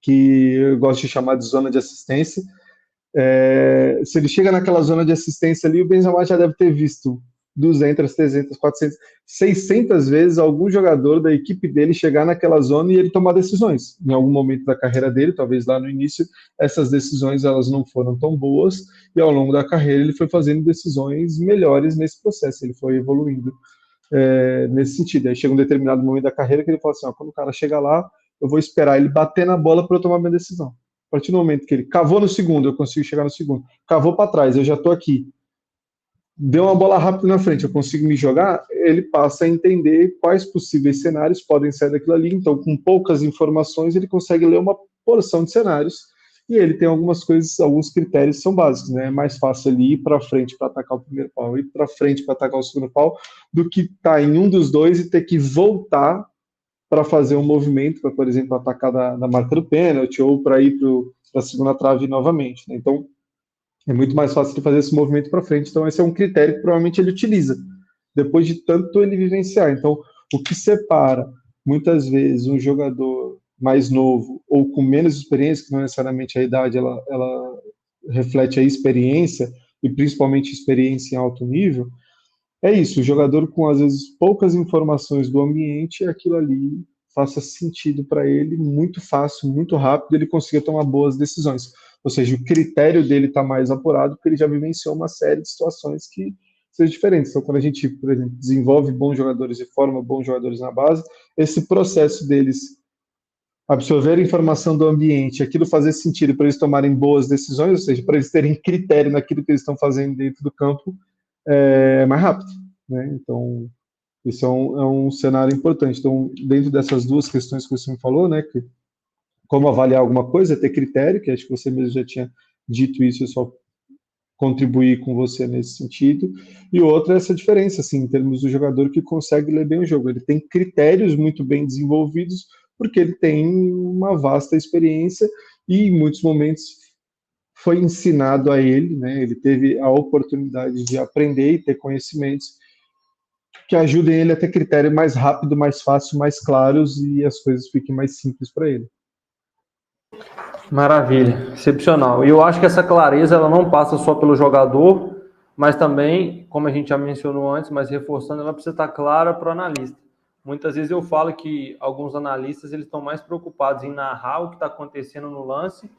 que eu gosto de chamar de zona de assistência. Se ele chega naquela zona de assistência ali, o Benzema já deve ter visto 200, 300, 400, 600 vezes algum jogador da equipe dele chegar naquela zona e ele tomar decisões. Em algum momento da carreira dele, talvez lá no início, essas decisões elas não foram tão boas e ao longo da carreira ele foi fazendo decisões melhores nesse processo, ele foi evoluindo nesse sentido. Aí chega um determinado momento da carreira que ele fala assim, quando o cara chega lá, eu vou esperar ele bater na bola para eu tomar minha decisão. A partir do momento que ele cavou no segundo, eu consigo chegar no segundo. Cavou para trás, eu já estou aqui. Deu uma bola rápida na frente, eu consigo me jogar, ele passa a entender quais possíveis cenários podem sair daquilo ali. Então, com poucas informações, ele consegue ler uma porção de cenários e ele tem algumas coisas, alguns critérios que são básicos, né? É mais fácil ele ir para frente para atacar o primeiro pau, ir para frente para atacar o segundo pau, do que estar em um dos dois e ter que voltar para fazer um movimento, para, por exemplo, atacar da marca do pênalti ou para ir para a segunda trave novamente. Né? Então, é muito mais fácil de fazer esse movimento para frente. Então, esse é um critério que provavelmente ele utiliza, depois de tanto ele vivenciar. Então, o que separa, muitas vezes, um jogador mais novo ou com menos experiência, que não necessariamente a idade ela reflete a experiência, e principalmente experiência em alto nível, é isso, o jogador com, às vezes, poucas informações do ambiente, aquilo ali faça sentido para ele muito fácil, muito rápido, ele consiga tomar boas decisões. Ou seja, o critério dele está mais apurado, porque ele já vivenciou uma série de situações que sejam diferentes. Então, quando a gente, por exemplo, desenvolve bons jogadores e forma bons jogadores na base, esse processo deles absorver a informação do ambiente, aquilo fazer sentido para eles tomarem boas decisões, ou seja, para eles terem critério naquilo que eles estão fazendo dentro do campo, mais rápido, né? Então, isso é um cenário importante. Então, dentro dessas duas questões que você me falou, né, que como avaliar alguma coisa, ter critério, que acho que você mesmo já tinha dito isso, eu só contribuir com você nesse sentido, e outra é essa diferença, assim, em termos do jogador que consegue ler bem o jogo. Ele tem critérios muito bem desenvolvidos, porque ele tem uma vasta experiência e, em muitos momentos, foi ensinado a ele, né? Ele teve a oportunidade de aprender e ter conhecimentos que ajudem ele a ter critério mais rápido, mais fácil, mais claros e as coisas fiquem mais simples para ele. Maravilha, excepcional. E eu acho que essa clareza ela não passa só pelo jogador, mas também, como a gente já mencionou antes, mas reforçando, ela precisa estar clara para o analista. Muitas vezes eu falo que alguns analistas eles estão mais preocupados em narrar o que está acontecendo no lance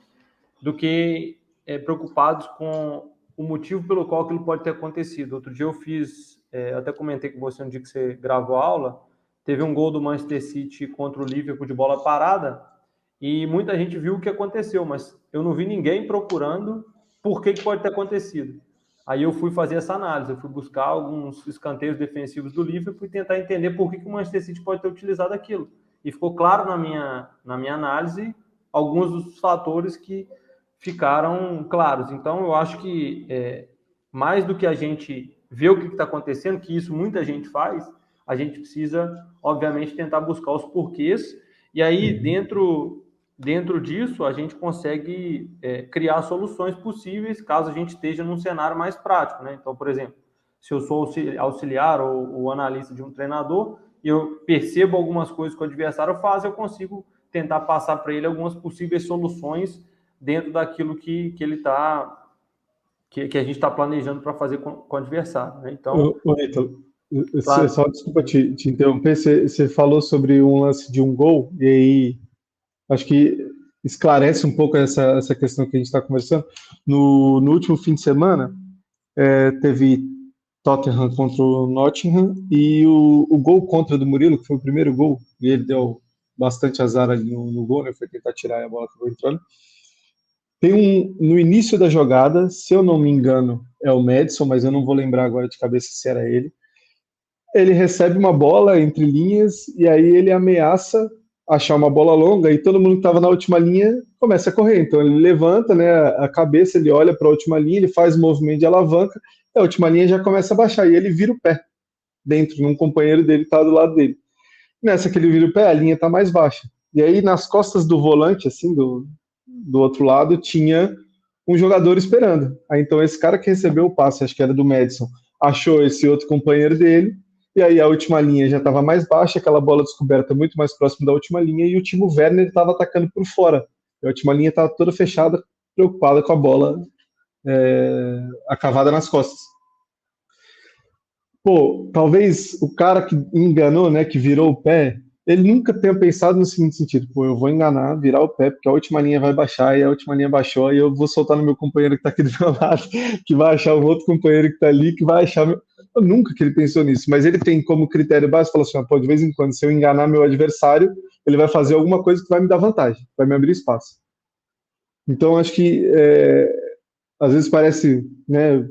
do que preocupados com o motivo pelo qual aquilo pode ter acontecido. Outro dia eu fiz, até comentei com você no dia que você gravou a aula, teve um gol do Manchester City contra o Liverpool de bola parada, e muita gente viu o que aconteceu, mas eu não vi ninguém procurando por que pode ter acontecido. Aí eu fui fazer essa análise, eu fui buscar alguns escanteios defensivos do Liverpool e tentar entender por que o Manchester City pode ter utilizado aquilo. E ficou claro na minha análise alguns dos fatores que ficaram claros. Então, eu acho que mais do que a gente ver o que está acontecendo, que isso muita gente faz, a gente precisa, obviamente, tentar buscar os porquês. E aí, dentro disso, a gente consegue criar soluções possíveis caso a gente esteja num cenário mais prático, né? Então, por exemplo, se eu sou auxiliar ou analista de um treinador e eu percebo algumas coisas que o adversário faz, eu consigo tentar passar para ele algumas possíveis soluções dentro daquilo que ele está que a gente está planejando para fazer com o adversário, né? Então, Ítalo, claro. só desculpa te interromper, você falou sobre um lance de um gol, e aí acho que esclarece um pouco essa questão que a gente está conversando. No último fim de semana, teve Tottenham contra o Nottingham, e o gol contra do Murilo, que foi o primeiro gol, e ele deu bastante azar ali no gol, né? Foi tentar tirar e a bola acabou entrando. Tem no início da jogada, se eu não me engano, é o Madison, mas eu não vou lembrar agora de cabeça se era ele. Ele recebe uma bola entre linhas e aí ele ameaça achar uma bola longa e todo mundo que estava na última linha começa a correr. Então ele levanta, né, a cabeça, ele olha para a última linha, ele faz o movimento de alavanca, e a última linha já começa a baixar e ele vira o pé dentro, num companheiro dele que está do lado dele. Nessa que ele vira o pé, a linha está mais baixa. E aí nas costas do volante, assim, do outro lado, tinha um jogador esperando. Aí então esse cara que recebeu o passe, acho que era do Madison, achou esse outro companheiro dele, e aí a última linha já estava mais baixa, aquela bola descoberta muito mais próximo da última linha, e o Timo Werner estava atacando por fora. A última linha estava toda fechada, preocupada com a bola acavada nas costas. Pô, talvez o cara que enganou, né, que virou o pé, ele nunca tenha pensado no seguinte sentido: pô, eu vou enganar, virar o pé, porque a última linha vai baixar, e a última linha baixou, e eu vou soltar no meu companheiro que está aqui do meu lado, que vai achar o outro companheiro que está ali, que vai achar. Nunca que ele pensou nisso, mas ele tem como critério básico, falou assim: pô, de vez em quando, se eu enganar meu adversário, ele vai fazer alguma coisa que vai me dar vantagem, vai me abrir espaço. Então, acho que às vezes parece, né,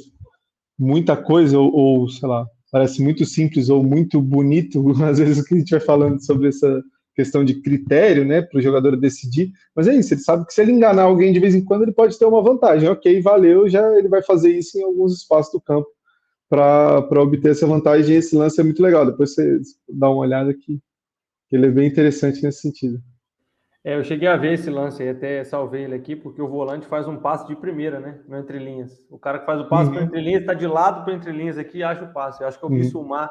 muita coisa, ou sei lá, parece muito simples ou muito bonito, às vezes, o que a gente vai falando sobre essa questão de critério, né, para o jogador decidir, mas é isso, ele sabe que se ele enganar alguém de vez em quando, ele pode ter uma vantagem. Ok, valeu, já ele vai fazer isso em alguns espaços do campo para obter essa vantagem, e esse lance é muito legal. Depois você dá uma olhada que ele é bem interessante nesse sentido. Eu cheguei a ver esse lance aí, até salvei ele aqui, porque o volante faz um passe de primeira, né? No entre linhas. O cara que faz o passe para entre linhas está de lado para entre linhas aqui e acha o passe. Eu acho que eu vi Sumar,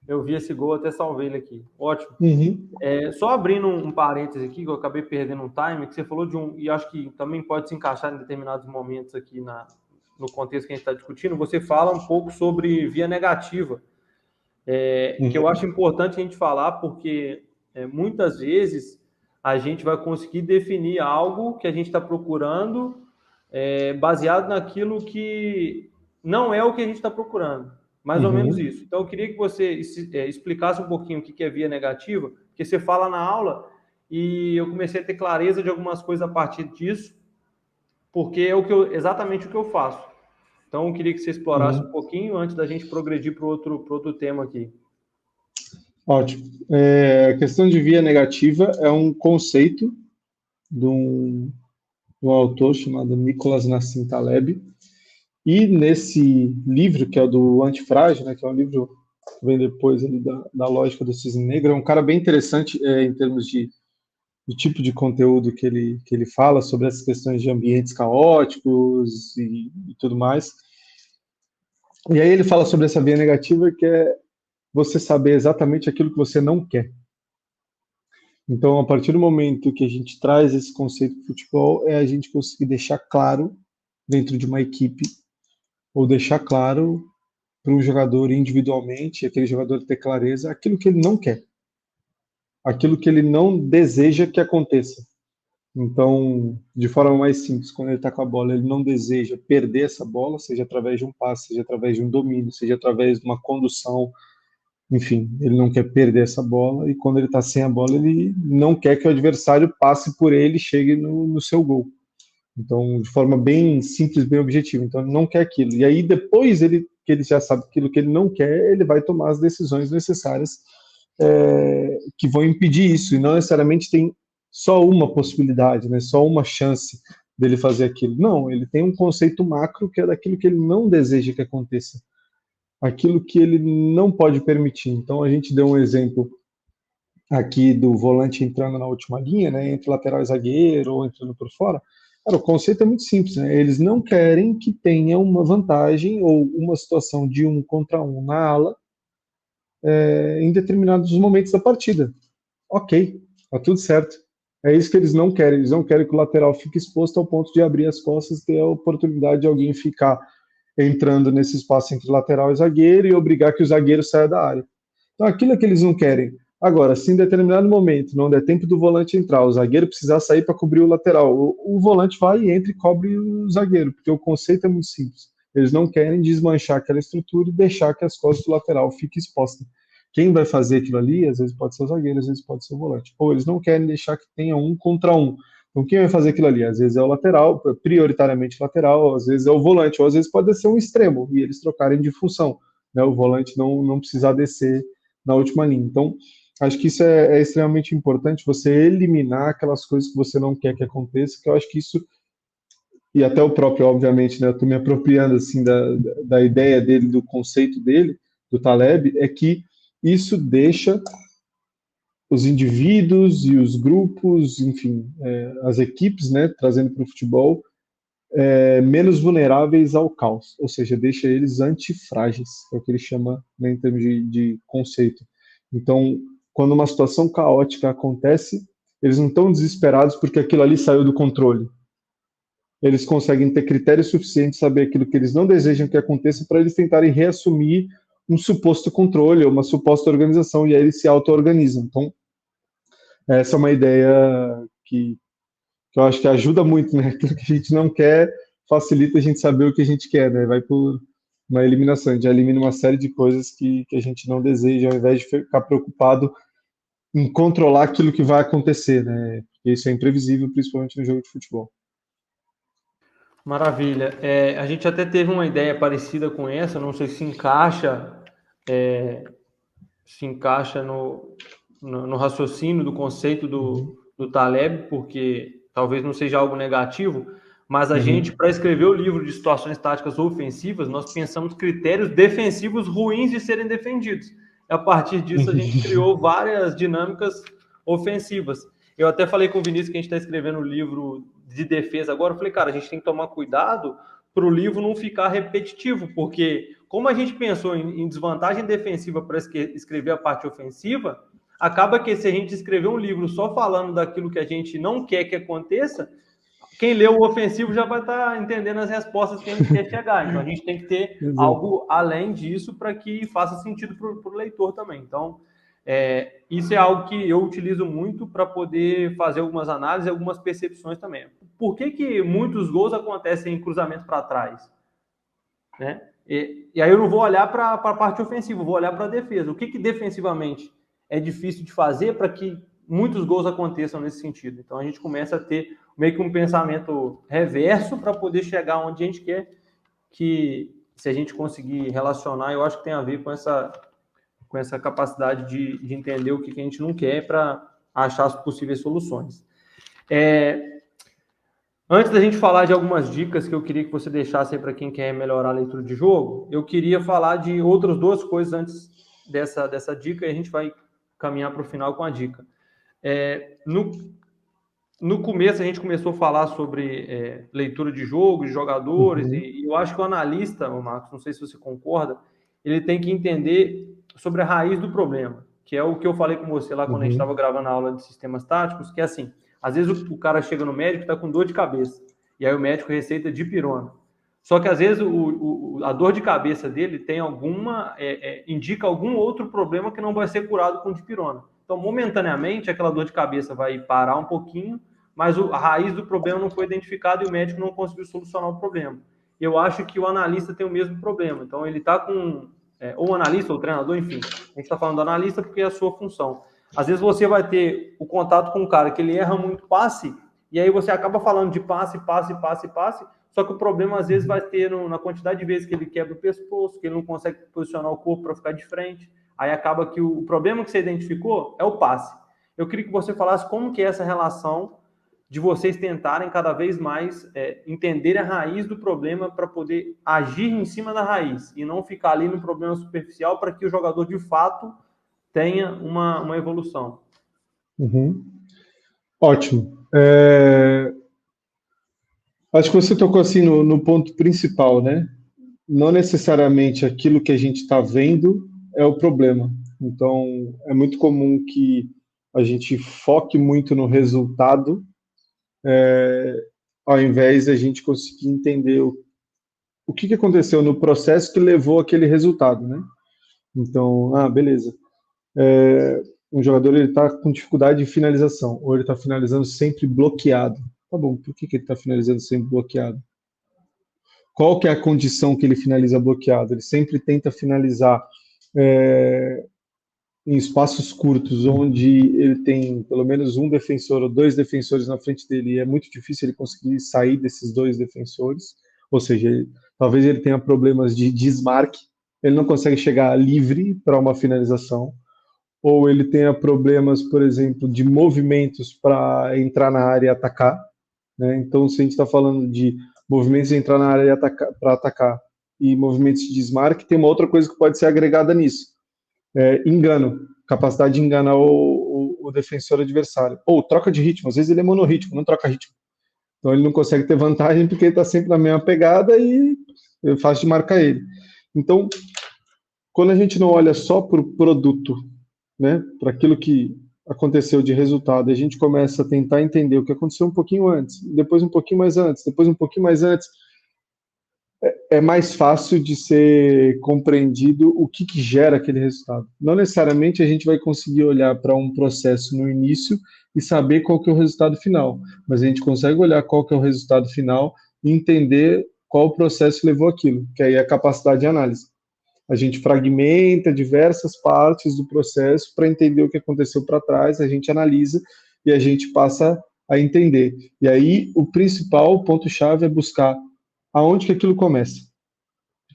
eu vi esse gol, até salvei ele aqui. Ótimo. Só abrindo um parênteses aqui, que eu acabei perdendo um time, que você falou de e acho que também pode se encaixar em determinados momentos aqui no contexto que a gente está discutindo. Você fala um pouco sobre via negativa, que eu acho importante a gente falar, porque muitas vezes a gente vai conseguir definir algo que a gente está procurando baseado naquilo que não é o que a gente está procurando. Mais ou menos isso. Então, eu queria que você explicasse um pouquinho o que é via negativa, porque você fala na aula e eu comecei a ter clareza de algumas coisas a partir disso, porque é exatamente o que eu faço. Então, eu queria que você explorasse um pouquinho antes da gente progredir para outro tema aqui. Ótimo. A questão de via negativa é um conceito de um autor chamado Nicholas Nassim Taleb, E nesse livro, que é o do Antifrágil, né, que é um livro que vem depois ali da lógica do cisne negro, é um cara bem interessante em termos do tipo de conteúdo que ele fala sobre essas questões de ambientes caóticos e tudo mais. E aí ele fala sobre essa via negativa, que é você saber exatamente aquilo que você não quer. Então, a partir do momento que a gente traz esse conceito de futebol, é a gente conseguir deixar claro dentro de uma equipe, ou deixar claro para um jogador individualmente, aquele jogador ter clareza, aquilo que ele não quer, aquilo que ele não deseja que aconteça. Então, de forma mais simples, quando ele está com a bola, ele não deseja perder essa bola, seja através de um passe, seja através de um domínio, seja através de uma condução, enfim, ele não quer perder essa bola, e quando ele está sem a bola, ele não quer que o adversário passe por ele e chegue no seu gol. Então, de forma bem simples, bem objetiva. Então, ele não quer aquilo. E aí, depois que ele já sabe aquilo que ele não quer, ele vai tomar as decisões necessárias que vão impedir isso. E não necessariamente tem só uma possibilidade, né? Só uma chance dele fazer aquilo. Não, ele tem um conceito macro que é daquilo que ele não deseja que aconteça. Aquilo que ele não pode permitir. Então, a gente deu um exemplo aqui do volante entrando na última linha, né, entre lateral e zagueiro ou entrando por fora. Cara, o conceito é muito simples, né? Eles não querem que tenha uma vantagem ou uma situação de 1 contra 1 na ala em determinados momentos da partida. Ok, tá tudo certo. É isso que eles não querem. Eles não querem que o lateral fique exposto ao ponto de abrir as costas e ter a oportunidade de alguém ficar entrando nesse espaço entre lateral e zagueiro e obrigar que o zagueiro saia da área. Então, aquilo é que eles não querem. Agora, se em determinado momento não der tempo do volante entrar, o zagueiro precisar sair para cobrir o lateral, o volante vai e entra e cobre o zagueiro, porque o conceito é muito simples. Eles não querem desmanchar aquela estrutura e deixar que as costas do lateral fiquem expostas. Quem vai fazer aquilo ali, às vezes pode ser o zagueiro, às vezes pode ser o volante. Ou eles não querem deixar que tenha 1 contra 1. Então, quem vai fazer aquilo ali? Às vezes é o lateral, prioritariamente lateral, às vezes é o volante, ou às vezes pode ser um extremo, e eles trocarem de função, né? O volante não precisar descer na última linha. Então, acho que isso é extremamente importante, você eliminar aquelas coisas que você não quer que aconteça, que eu acho que isso, e até o próprio, obviamente, né, eu estou me apropriando assim da ideia dele, do conceito dele, do Taleb, é que isso deixa os indivíduos e os grupos, enfim, as equipes, né, trazendo para o futebol, menos vulneráveis ao caos, ou seja, deixa eles antifrágeis, é o que ele chama, né, em termos de conceito. Então, quando uma situação caótica acontece, eles não estão desesperados porque aquilo ali saiu do controle. Eles conseguem ter critérios suficientes, saber aquilo que eles não desejam que aconteça, para eles tentarem reassumir um suposto controle, uma suposta organização, e aí eles se auto-organizam. Então, essa é uma ideia que eu acho que ajuda muito, né? Aquilo que a gente não quer facilita a gente saber o que a gente quer, né? Vai por uma eliminação, a gente elimina uma série de coisas que a gente não deseja, ao invés de ficar preocupado em controlar aquilo que vai acontecer, né? Porque isso é imprevisível, principalmente no jogo de futebol. Maravilha. A gente até teve uma ideia parecida com essa, não sei se encaixa no raciocínio do conceito do Taleb, porque talvez não seja algo negativo, mas a gente, para escrever o livro de situações táticas ofensivas, nós pensamos critérios defensivos ruins de serem defendidos. E a partir disso, a gente criou várias dinâmicas ofensivas. Eu até falei com o Vinícius que a gente está escrevendo um livro de defesa agora. Eu falei, cara, a gente tem que tomar cuidado para o livro não ficar repetitivo, porque como a gente pensou em desvantagem defensiva para escrever a parte ofensiva, acaba que se a gente escrever um livro só falando daquilo que a gente não quer que aconteça, quem lê o ofensivo já vai estar entendendo as respostas que a gente quer chegar. Então a gente tem que ter algo além disso para que faça sentido para o leitor também. Então, isso é algo que eu utilizo muito para poder fazer algumas análises e algumas percepções também. Por que muitos gols acontecem em cruzamento para trás? Né? E aí eu não vou olhar para a parte ofensiva, vou olhar para a defesa. O que defensivamente é difícil de fazer para que muitos gols aconteçam nesse sentido? Então a gente começa a ter meio que um pensamento reverso para poder chegar onde a gente quer, que se a gente conseguir relacionar, eu acho que tem a ver com essa capacidade de entender o que a gente não quer para achar as possíveis soluções. Antes da gente falar de algumas dicas que eu queria que você deixasse aí para quem quer melhorar a leitura de jogo, eu queria falar de outras duas coisas antes dessa dica e a gente vai caminhar para o final com a dica. No começo a gente começou a falar sobre leitura de jogo, de jogadores, e eu acho que o analista, Marcos, não sei se você concorda, ele tem que entender sobre a raiz do problema, que é o que eu falei com você lá quando a gente estava gravando a aula de sistemas táticos, que é assim, às vezes o cara chega no médico e está com dor de cabeça, e aí o médico receita dipirona. Só que às vezes a dor de cabeça dele tem indica algum outro problema que não vai ser curado com dipirona. Então, momentaneamente, aquela dor de cabeça vai parar um pouquinho, mas a raiz do problema não foi identificada e o médico não conseguiu solucionar o problema. Eu acho que o analista tem o mesmo problema. Então, ele está com... ou o analista, ou o treinador, enfim. A gente está falando do analista porque é a sua função. Às vezes você vai ter o contato com um cara que ele erra muito passe, e aí você acaba falando de passe, só que o problema às vezes vai ter na quantidade de vezes que ele quebra o pescoço, que ele não consegue posicionar o corpo para ficar de frente. Aí acaba que o problema que você identificou é o passe. Eu queria que você falasse como que é essa relação de vocês tentarem cada vez mais entender a raiz do problema para poder agir em cima da raiz e não ficar ali no problema superficial para que o jogador de fato tenha uma evolução. Ótimo. Acho que você tocou assim no ponto principal, né? Não necessariamente aquilo que a gente está vendo é o problema. Então, é muito comum que a gente foque muito no resultado, ao invés de a gente conseguir entender o que aconteceu no processo que levou aquele resultado, né? Então, beleza. Um jogador ele está com dificuldade de finalização, ou ele está finalizando sempre bloqueado. Tá bom, por que ele está finalizando sempre bloqueado? Qual que é a condição que ele finaliza bloqueado? Ele sempre tenta finalizar em espaços curtos, onde ele tem pelo menos um defensor ou dois defensores na frente dele, e é muito difícil ele conseguir sair desses dois defensores, ou seja, talvez ele tenha problemas de desmarque, ele não consegue chegar livre para uma finalização, ou ele tenha problemas, por exemplo, de movimentos para entrar na área e atacar, né? Então, se a gente está falando de movimentos de entrar na área para atacar e movimentos de desmarque, tem uma outra coisa que pode ser agregada nisso. Engano, capacidade de enganar o defensor adversário. Ou troca de ritmo, às vezes ele é monorritmo, não troca ritmo. Então ele não consegue ter vantagem porque ele está sempre na mesma pegada e é fácil de marcar ele. Então, quando a gente não olha só para o produto, né, para aquilo que aconteceu de resultado, a gente começa a tentar entender o que aconteceu um pouquinho antes, depois um pouquinho mais antes, depois um pouquinho mais antes, é mais fácil de ser compreendido o que gera aquele resultado. Não necessariamente a gente vai conseguir olhar para um processo no início e saber qual que é o resultado final, mas a gente consegue olhar qual que é o resultado final e entender qual o processo levou aquilo, que aí é a capacidade de análise. A gente fragmenta diversas partes do processo para entender o que aconteceu para trás, a gente analisa e a gente passa a entender. E aí o principal ponto-chave é buscar aonde que aquilo começa.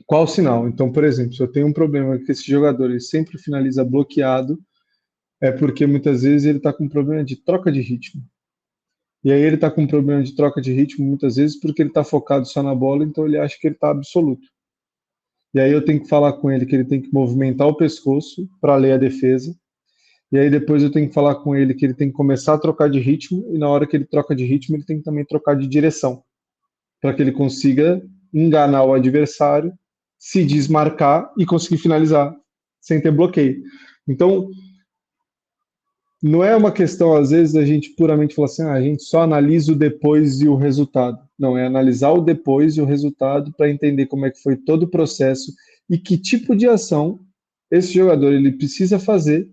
Qual o sinal? Então, por exemplo, se eu tenho um problema que esse jogador ele sempre finaliza bloqueado, é porque muitas vezes ele está com um problema de troca de ritmo. E aí ele está com um problema de troca de ritmo muitas vezes porque ele está focado só na bola, então ele acha que ele está absoluto. E aí eu tenho que falar com ele que ele tem que movimentar o pescoço para ler a defesa. E aí depois eu tenho que falar com ele que ele tem que começar a trocar de ritmo, e na hora que ele troca de ritmo, ele tem que também trocar de direção, para que ele consiga enganar o adversário, se desmarcar e conseguir finalizar, sem ter bloqueio. Então, não é uma questão, às vezes, a gente puramente falar assim, a gente só analisa o depois e o resultado. Não, é analisar o depois e o resultado para entender como é que foi todo o processo e que tipo de ação esse jogador ele precisa fazer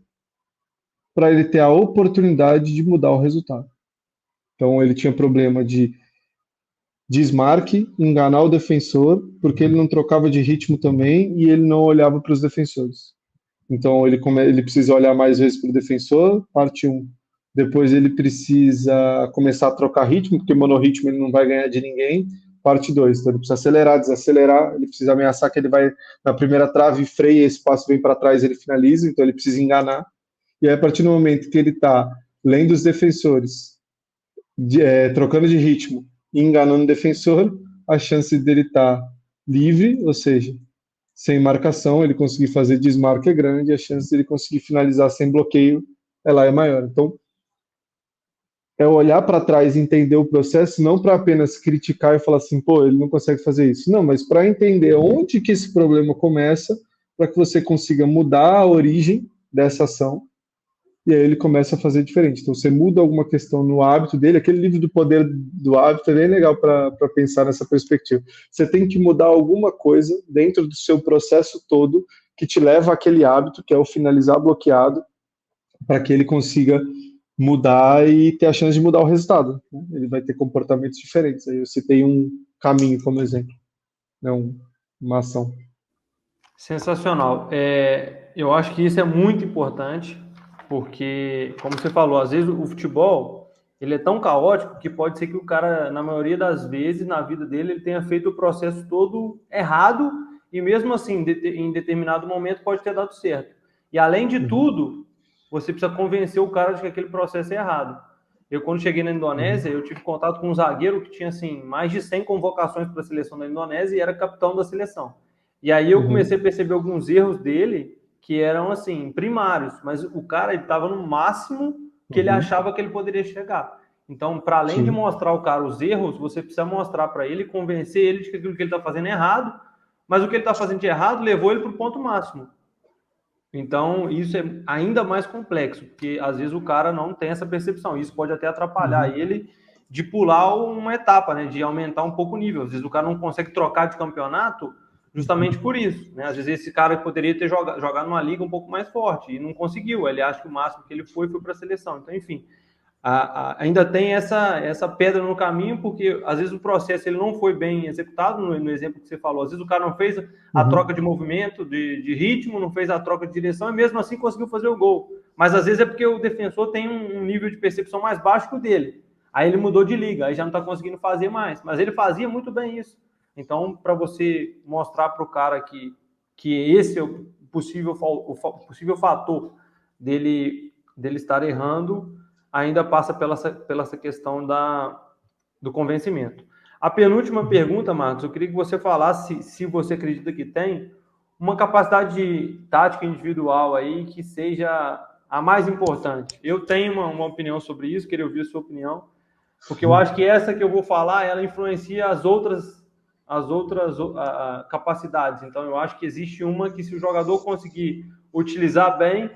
para ele ter a oportunidade de mudar o resultado. Então, ele tinha problema de desmarque, enganar o defensor, porque ele não trocava de ritmo também e ele não olhava para os defensores. Então, ele precisa olhar mais vezes para o defensor, parte 1. Depois ele precisa começar a trocar ritmo, porque monorritmo ele não vai ganhar de ninguém, parte 2. Então, ele precisa acelerar, desacelerar, ele precisa ameaçar que ele vai na primeira trave, freia, esse passo vem para trás, ele finaliza, então ele precisa enganar. E aí, a partir do momento que ele está lendo os defensores, trocando de ritmo, enganando o defensor, a chance dele estar livre, ou seja, sem marcação, ele conseguir fazer desmarque é grande, a chance dele conseguir finalizar sem bloqueio ela é maior. Então, é olhar para trás e entender o processo, não para apenas criticar e falar assim, pô, ele não consegue fazer isso. Não, mas para entender onde que esse problema começa, para que você consiga mudar a origem dessa ação, e aí ele começa a fazer diferente. Então, você muda alguma questão no hábito dele, aquele livro do Poder do Hábito é bem legal para pensar nessa perspectiva. Você tem que mudar alguma coisa dentro do seu processo todo que te leva àquele hábito, que é o finalizar bloqueado, para que ele consiga mudar e ter a chance de mudar o resultado, né? Ele vai ter comportamentos diferentes. Aí eu citei um caminho como exemplo, né? Uma ação. Sensacional. Eu acho que isso é muito importante, porque, como você falou, às vezes o futebol ele é tão caótico que pode ser que o cara, na maioria das vezes, na vida dele, ele tenha feito o processo todo errado e mesmo assim, em determinado momento, pode ter dado certo. E além de tudo, você precisa convencer o cara de que aquele processo é errado. Eu, quando cheguei na Indonésia, eu tive contato com um zagueiro que tinha assim, mais de 100 convocações para a seleção da Indonésia e era capitão da seleção. E aí eu comecei a perceber alguns erros dele que eram, assim, primários, mas o cara estava no máximo que ele achava que ele poderia chegar. Então, para além de mostrar ao cara os erros, você precisa mostrar para ele, convencer ele de que aquilo que ele está fazendo é errado, mas o que ele está fazendo de errado levou ele para o ponto máximo. Então, isso é ainda mais complexo, porque às vezes o cara não tem essa percepção. Isso pode até atrapalhar ele de pular uma etapa, né? De aumentar um pouco o nível. Às vezes o cara não consegue trocar de campeonato justamente por isso, né? Às vezes esse cara poderia ter jogado numa liga um pouco mais forte e não conseguiu. Ele acha que o máximo que ele foi para a seleção. Então, enfim, ainda tem essa pedra no caminho, porque às vezes o processo ele não foi bem executado, no exemplo que você falou. Às vezes o cara não fez a troca de movimento, de ritmo, não fez a troca de direção e mesmo assim conseguiu fazer o gol. Mas às vezes é porque o defensor tem um nível de percepção mais baixo que o dele. Aí ele mudou de liga, aí já não está conseguindo fazer mais. Mas ele fazia muito bem isso. Então, para você mostrar para o cara que esse é o possível fator dele estar errando, ainda passa pela essa questão do convencimento. A penúltima pergunta, Marcos, eu queria que você falasse se você acredita que tem uma capacidade de tática individual aí que seja a mais importante. Eu tenho uma opinião sobre isso, queria ouvir a sua opinião, porque eu acho que essa que eu vou falar, ela influencia as outras capacidades. Então, eu acho que existe uma que se o jogador conseguir utilizar bem,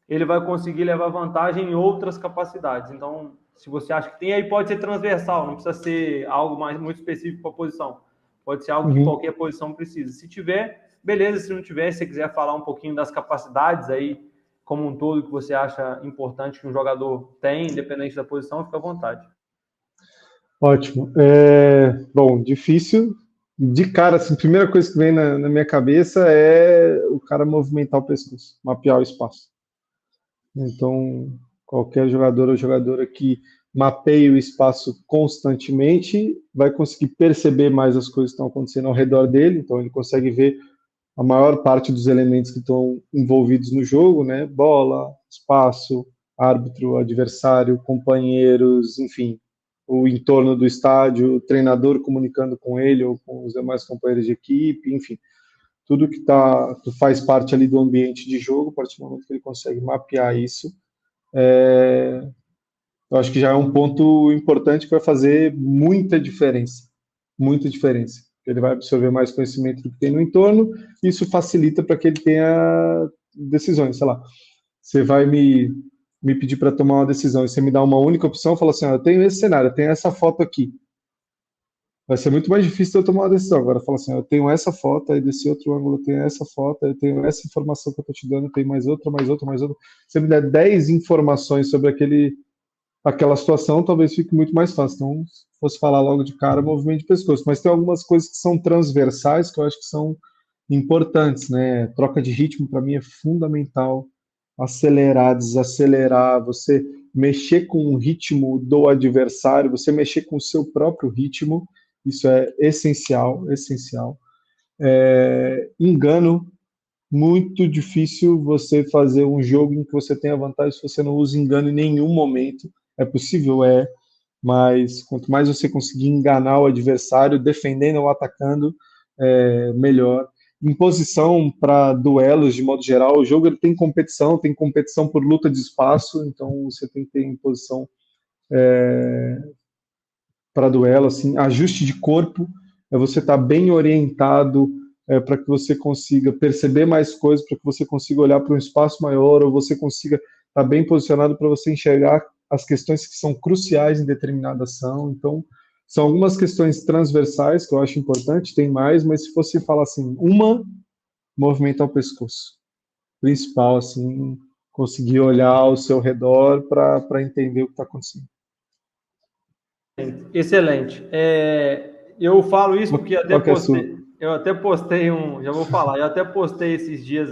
ele vai conseguir levar vantagem em outras capacidades. Então, se você acha que tem, aí pode ser transversal, não precisa ser algo muito específico para a posição. Pode ser algo que qualquer posição precisa. Se tiver, beleza. Se não tiver, se você quiser falar um pouquinho das capacidades aí, como um todo, que você acha importante que um jogador tem, independente da posição, fica à vontade. Ótimo. Bom, difícil. De cara, assim, a primeira coisa que vem na minha cabeça é o cara movimentar o pescoço, mapear o espaço. Então, qualquer jogador ou jogadora que mapeie o espaço constantemente vai conseguir perceber mais as coisas que estão acontecendo ao redor dele, então ele consegue ver a maior parte dos elementos que estão envolvidos no jogo, né? Bola, espaço, árbitro, adversário, companheiros, enfim, o entorno do estádio, o treinador comunicando com ele ou com os demais companheiros de equipe, enfim, tudo que faz parte ali do ambiente de jogo, a partir do momento que ele consegue mapear isso, eu acho que já é um ponto importante que vai fazer muita diferença, muita diferença. Ele vai absorver mais conhecimento do que tem no entorno, e isso facilita para que ele tenha decisões, sei lá, você vai me pedir para tomar uma decisão e você me dá uma única opção, fala assim, eu tenho esse cenário, eu tenho essa foto aqui. Vai ser muito mais difícil eu tomar uma decisão. Agora, fala assim, eu tenho essa foto, aí desse outro ângulo eu tenho essa foto, eu tenho essa informação que eu estou te dando, eu tenho mais outra, mais outra, mais outra. Se você me der 10 informações sobre aquela situação, talvez fique muito mais fácil. Então, se fosse falar logo de cara, movimento de pescoço. Mas tem algumas coisas que são transversais, que eu acho que são importantes, né? Troca de ritmo, para mim, é fundamental. Acelerar, desacelerar, você mexer com o ritmo do adversário, você mexer com o seu próprio ritmo, isso é essencial, essencial. Engano, muito difícil você fazer um jogo em que você tenha vantagem se você não usa engano em nenhum momento. É possível? mas quanto mais você conseguir enganar o adversário, defendendo ou atacando, melhor. Em posição para duelos, de modo geral, o jogo ele tem competição por luta de espaço, então você tem que ter em posição para duelo, assim, ajuste de corpo, você estar bem orientado para que você consiga perceber mais coisas, para que você consiga olhar para um espaço maior, ou você consiga estar bem posicionado para você enxergar as questões que são cruciais em determinada ação. Então, são algumas questões transversais que eu acho importante, tem mais, mas se fosse falar assim, movimentar o pescoço. Principal, assim, conseguir olhar ao seu redor para entender o que está acontecendo. Excelente. Eu falo isso porque Qual que é a sua? eu até postei já vou falar, eu até postei esses dias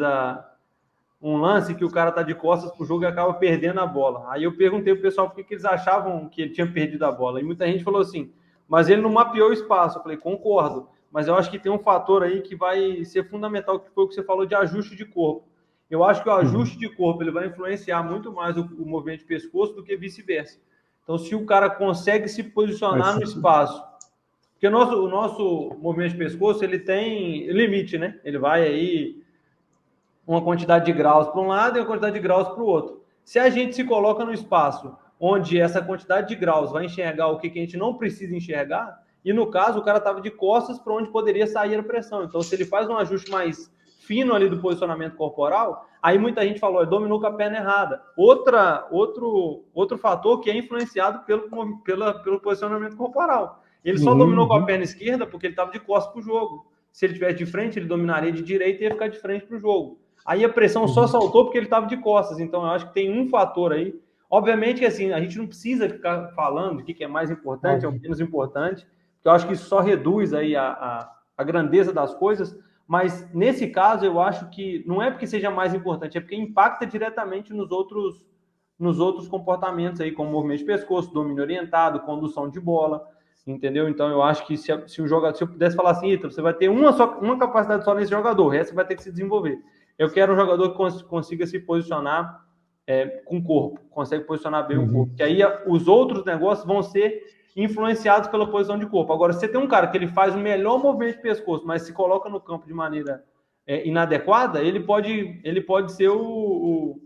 um lance que o cara tá de costas pro jogo e acaba perdendo a bola. Aí eu perguntei pro pessoal por que eles achavam que ele tinha perdido a bola. E muita gente falou assim, mas ele não mapeou o espaço. Eu falei, concordo, mas eu acho que tem um fator aí que vai ser fundamental, que foi o que você falou de ajuste de corpo. Eu acho que o ajuste de corpo ele vai influenciar muito mais o movimento de pescoço do que vice-versa. Então, se o cara consegue se posicionar no espaço, porque o nosso movimento de pescoço ele tem limite, né? Ele vai aí uma quantidade de graus para um lado e uma quantidade de graus para o outro. Se a gente se coloca no espaço onde essa quantidade de graus vai enxergar o que a gente não precisa enxergar, e no caso o cara estava de costas para onde poderia sair a pressão. Então, se ele faz um ajuste mais fino ali do posicionamento corporal, aí muita gente falou, dominou com a perna errada. Outro fator que é influenciado pelo posicionamento corporal. Ele só dominou com a perna esquerda porque ele estava de costas para o jogo. Se ele tivesse de frente, ele dominaria de direita e ia ficar de frente para o jogo. Aí a pressão só saltou porque ele estava de costas. Então, eu acho que tem um fator aí. Obviamente que assim, a gente não precisa ficar falando o que é mais importante, é o menos importante, porque eu acho que isso só reduz aí a grandeza das coisas. Mas, nesse caso, eu acho que não é porque seja mais importante, é porque impacta diretamente nos outros comportamentos aí, como movimento de pescoço, domínio orientado, condução de bola, entendeu? Então, eu acho que se eu pudesse falar assim, Ítalo, você vai ter uma capacidade só nesse jogador, o resto você vai ter que se desenvolver. Eu quero um jogador que consiga se posicionar com o corpo, consegue posicionar bem o corpo. Que aí os outros negócios vão ser influenciados pela posição de corpo. Agora, se você tem um cara que ele faz o melhor movimento de pescoço, mas se coloca no campo de maneira inadequada, ele pode ser o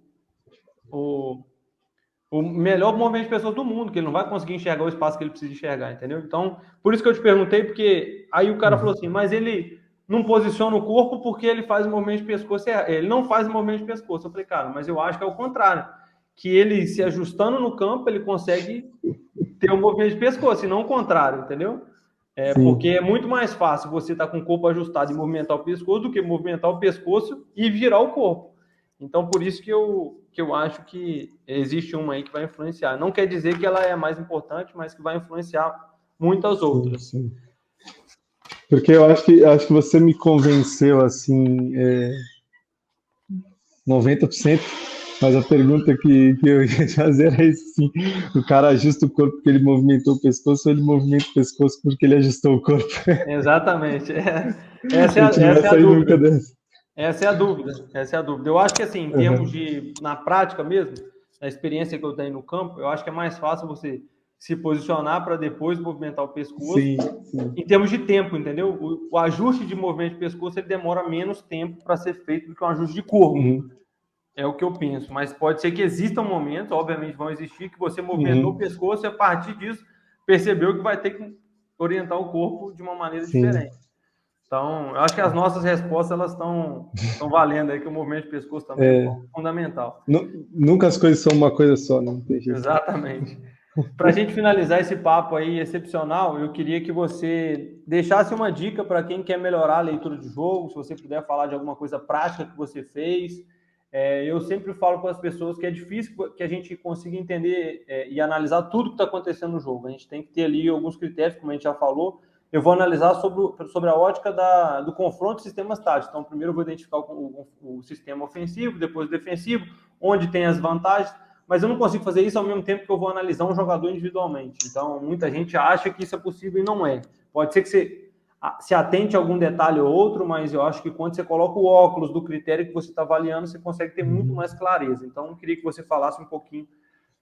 melhor movimento de pessoas do mundo, que ele não vai conseguir enxergar o espaço que ele precisa enxergar, entendeu? Então, por isso que eu te perguntei, porque aí o cara falou assim, mas ele não posiciona o corpo porque ele faz o movimento de pescoço, ele não faz o movimento de pescoço. Eu falei, cara, mas eu acho que é o contrário, que ele se ajustando no campo, ele consegue ter um movimento de pescoço, e não o contrário, entendeu? Porque é muito mais fácil você estar com o corpo ajustado e movimentar o pescoço do que movimentar o pescoço e virar o corpo. Então, por isso que eu acho que existe uma aí que vai influenciar. Não quer dizer que ela é a mais importante, mas que vai influenciar muitas outras. Sim. Porque eu acho que você me convenceu, assim, 90%, mas a pergunta que eu ia fazer era isso, sim. O cara ajusta o corpo porque ele movimentou o pescoço ou ele movimenta o pescoço porque ele ajustou o corpo? Exatamente. Essa é a dúvida. Essa é a dúvida. Eu acho que, assim, em termos na prática mesmo, na experiência que eu tenho no campo, eu acho que é mais fácil você se posicionar para depois movimentar o pescoço. Sim. Em termos de tempo, entendeu? O ajuste de movimento de pescoço ele demora menos tempo para ser feito do que um ajuste de corpo. É o que eu penso. Mas pode ser que existam momentos, obviamente vão existir, que você movimentou o pescoço e a partir disso percebeu que vai ter que orientar o corpo de uma maneira diferente. Então, eu acho que as nossas respostas elas estão valendo aí, que o movimento de pescoço também é fundamental. Nunca as coisas são uma coisa só, não tem jeito. Exatamente. Para a gente finalizar esse papo aí excepcional, eu queria que você deixasse uma dica para quem quer melhorar a leitura de jogo, se você puder falar de alguma coisa prática que você fez. Eu sempre falo com as pessoas que é difícil que a gente consiga entender e analisar tudo que está acontecendo no jogo. A gente tem que ter ali alguns critérios, como a gente já falou. Eu vou analisar sobre a ótica do confronto de sistemas táticos. Então, primeiro eu vou identificar o sistema ofensivo, depois o defensivo, onde tem as vantagens, mas eu não consigo fazer isso ao mesmo tempo que eu vou analisar um jogador individualmente. Então, muita gente acha que isso é possível e não é. Pode ser que você se atente a algum detalhe ou outro, mas eu acho que quando você coloca o óculos do critério que você está avaliando, você consegue ter muito mais clareza. Então, eu queria que você falasse um pouquinho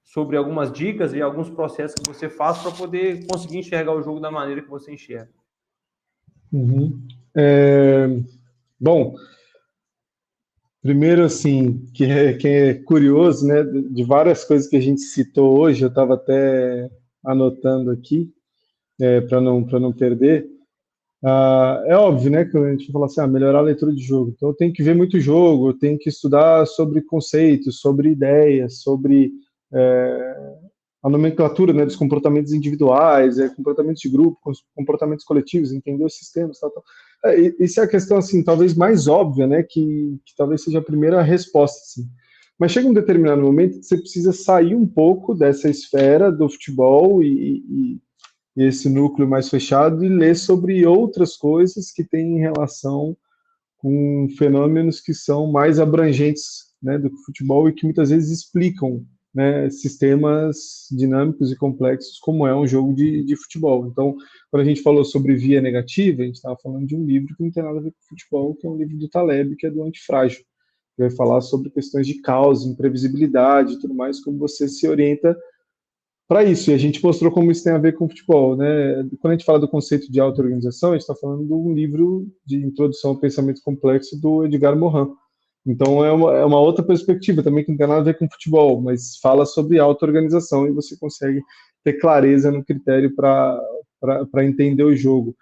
sobre algumas dicas e alguns processos que você faz para poder conseguir enxergar o jogo da maneira que você enxerga. Uhum. Bom, primeiro, assim, que é curioso, né, de várias coisas que a gente citou hoje, eu estava até anotando aqui, para não perder. É óbvio, né, que a gente fala assim, melhorar a leitura de jogo. Então, eu tenho que ver muito jogo, eu tenho que estudar sobre conceitos, sobre ideias, sobre a nomenclatura, né, dos comportamentos individuais, comportamentos de grupo, comportamentos coletivos, entender os sistemas, tal, tal. Isso é a questão, assim, talvez mais óbvia, né, que talvez seja a primeira resposta, assim. Mas chega um determinado momento que você precisa sair um pouco dessa esfera do futebol e esse núcleo mais fechado e ler sobre outras coisas que têm relação com fenômenos que são mais abrangentes, né, do que o futebol e que muitas vezes explicam, né, sistemas dinâmicos e complexos como é um jogo de futebol. Então, quando a gente falou sobre via negativa, a gente estava falando de um livro que não tem nada a ver com futebol, que é um livro do Taleb, que é do Antifrágil, que vai falar sobre questões de causa, imprevisibilidade e tudo mais, como você se orienta para isso, e a gente mostrou como isso tem a ver com o futebol, né? Quando a gente fala do conceito de auto-organização, a gente está falando de um livro de introdução ao pensamento complexo do Edgar Morin. Então é uma outra perspectiva também que não tem nada a ver com futebol, mas fala sobre auto-organização e você consegue ter clareza no critério para entender o jogo.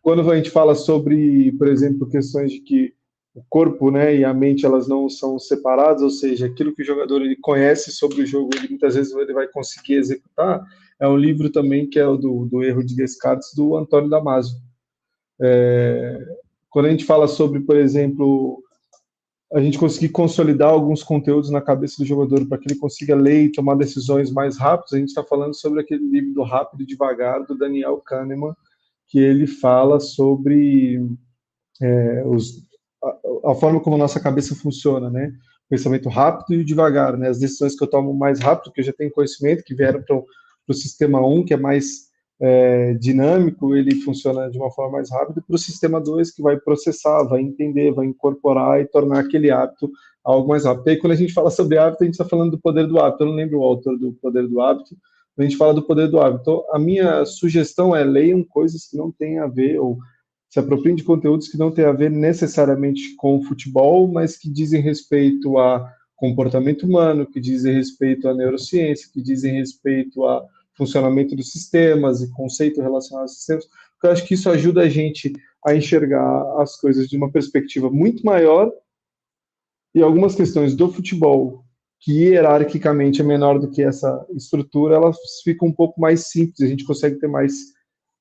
Quando a gente fala sobre, por exemplo, questões de que o corpo, né, e a mente elas não são separadas, ou seja, aquilo que o jogador ele conhece sobre o jogo, ele, muitas vezes ele vai conseguir executar. É um livro também que é o do Erro de Descartes, do Antônio Damasio. Quando a gente fala sobre, por exemplo, a gente conseguir consolidar alguns conteúdos na cabeça do jogador para que ele consiga ler e tomar decisões mais rápidas, a gente está falando sobre aquele livro do Rápido e Devagar, do Daniel Kahneman, que ele fala sobre a forma como a nossa cabeça funciona, né? O pensamento rápido e devagar, né? As decisões que eu tomo mais rápido, que eu já tenho conhecimento, que vieram para o sistema 1, que é mais dinâmico, ele funciona de uma forma mais rápida, para o sistema 2, que vai processar, vai entender, vai incorporar e tornar aquele hábito algo mais rápido. E aí, quando a gente fala sobre hábito, a gente está falando do poder do hábito. Eu não lembro o autor do Poder do Hábito, a gente fala do poder do hábito. Então, a minha sugestão é leiam coisas que não têm a ver, ou se apropriem de conteúdos que não têm a ver necessariamente com o futebol, mas que dizem respeito a comportamento humano, que dizem respeito à neurociência, que dizem respeito a funcionamento dos sistemas e conceito relacionado aos sistemas, porque eu acho que isso ajuda a gente a enxergar as coisas de uma perspectiva muito maior e algumas questões do futebol, que hierarquicamente é menor do que essa estrutura, elas ficam um pouco mais simples, a gente consegue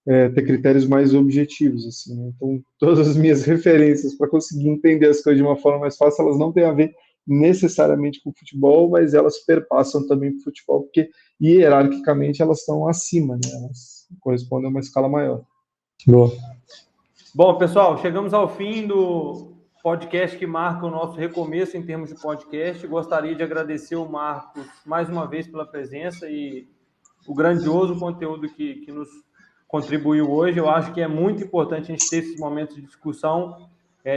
ter critérios mais objetivos, assim, né? Então, todas as minhas referências para conseguir entender as coisas de uma forma mais fácil, elas não têm a ver necessariamente com o futebol, mas elas perpassam também com o futebol, porque hierarquicamente elas estão acima, né? Elas correspondem a uma escala maior. Boa. Bom, pessoal, chegamos ao fim do podcast que marca o nosso recomeço em termos de podcast. Gostaria de agradecer o Marcos mais uma vez pela presença e o grandioso conteúdo que nos contribuiu hoje. Eu acho que é muito importante a gente ter esses momentos de discussão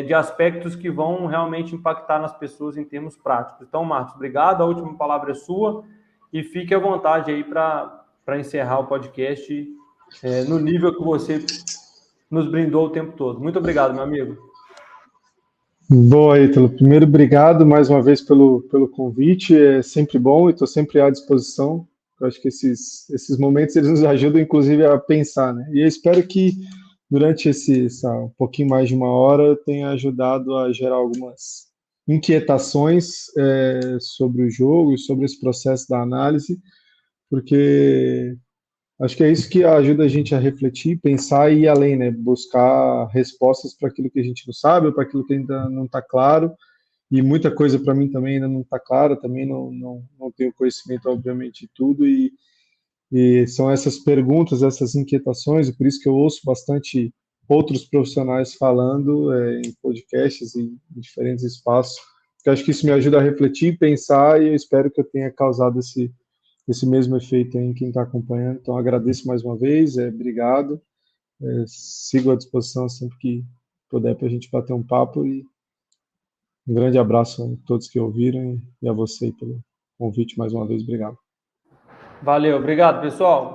de aspectos que vão realmente impactar nas pessoas em termos práticos. Então, Marcos, obrigado. A última palavra é sua e fique à vontade aí para encerrar o podcast no nível que você nos brindou o tempo todo. Muito obrigado, meu amigo. Boa, Ítalo. Primeiro, obrigado mais uma vez pelo convite. É sempre bom e estou sempre à disposição. Eu acho que esses momentos eles nos ajudam, inclusive, a pensar, né? E eu espero que durante um pouquinho mais de uma hora eu tenha ajudado a gerar algumas inquietações sobre o jogo e sobre esse processo da análise, porque acho que é isso que ajuda a gente a refletir, pensar e ir além, né? Buscar respostas para aquilo que a gente não sabe, ou para aquilo que ainda não está claro. E muita coisa para mim também ainda não está clara, também não tenho conhecimento, obviamente, de tudo. E são essas perguntas, essas inquietações, e por isso que eu ouço bastante outros profissionais falando em podcasts e em diferentes espaços. Eu acho que isso me ajuda a refletir, pensar, e eu espero que eu tenha causado esse mesmo efeito em quem está acompanhando. Então, agradeço mais uma vez, obrigado. Sigo à disposição sempre que puder para a gente bater um papo e um grande abraço a todos que ouviram e a você pelo convite mais uma vez. Obrigado. Valeu, obrigado, pessoal.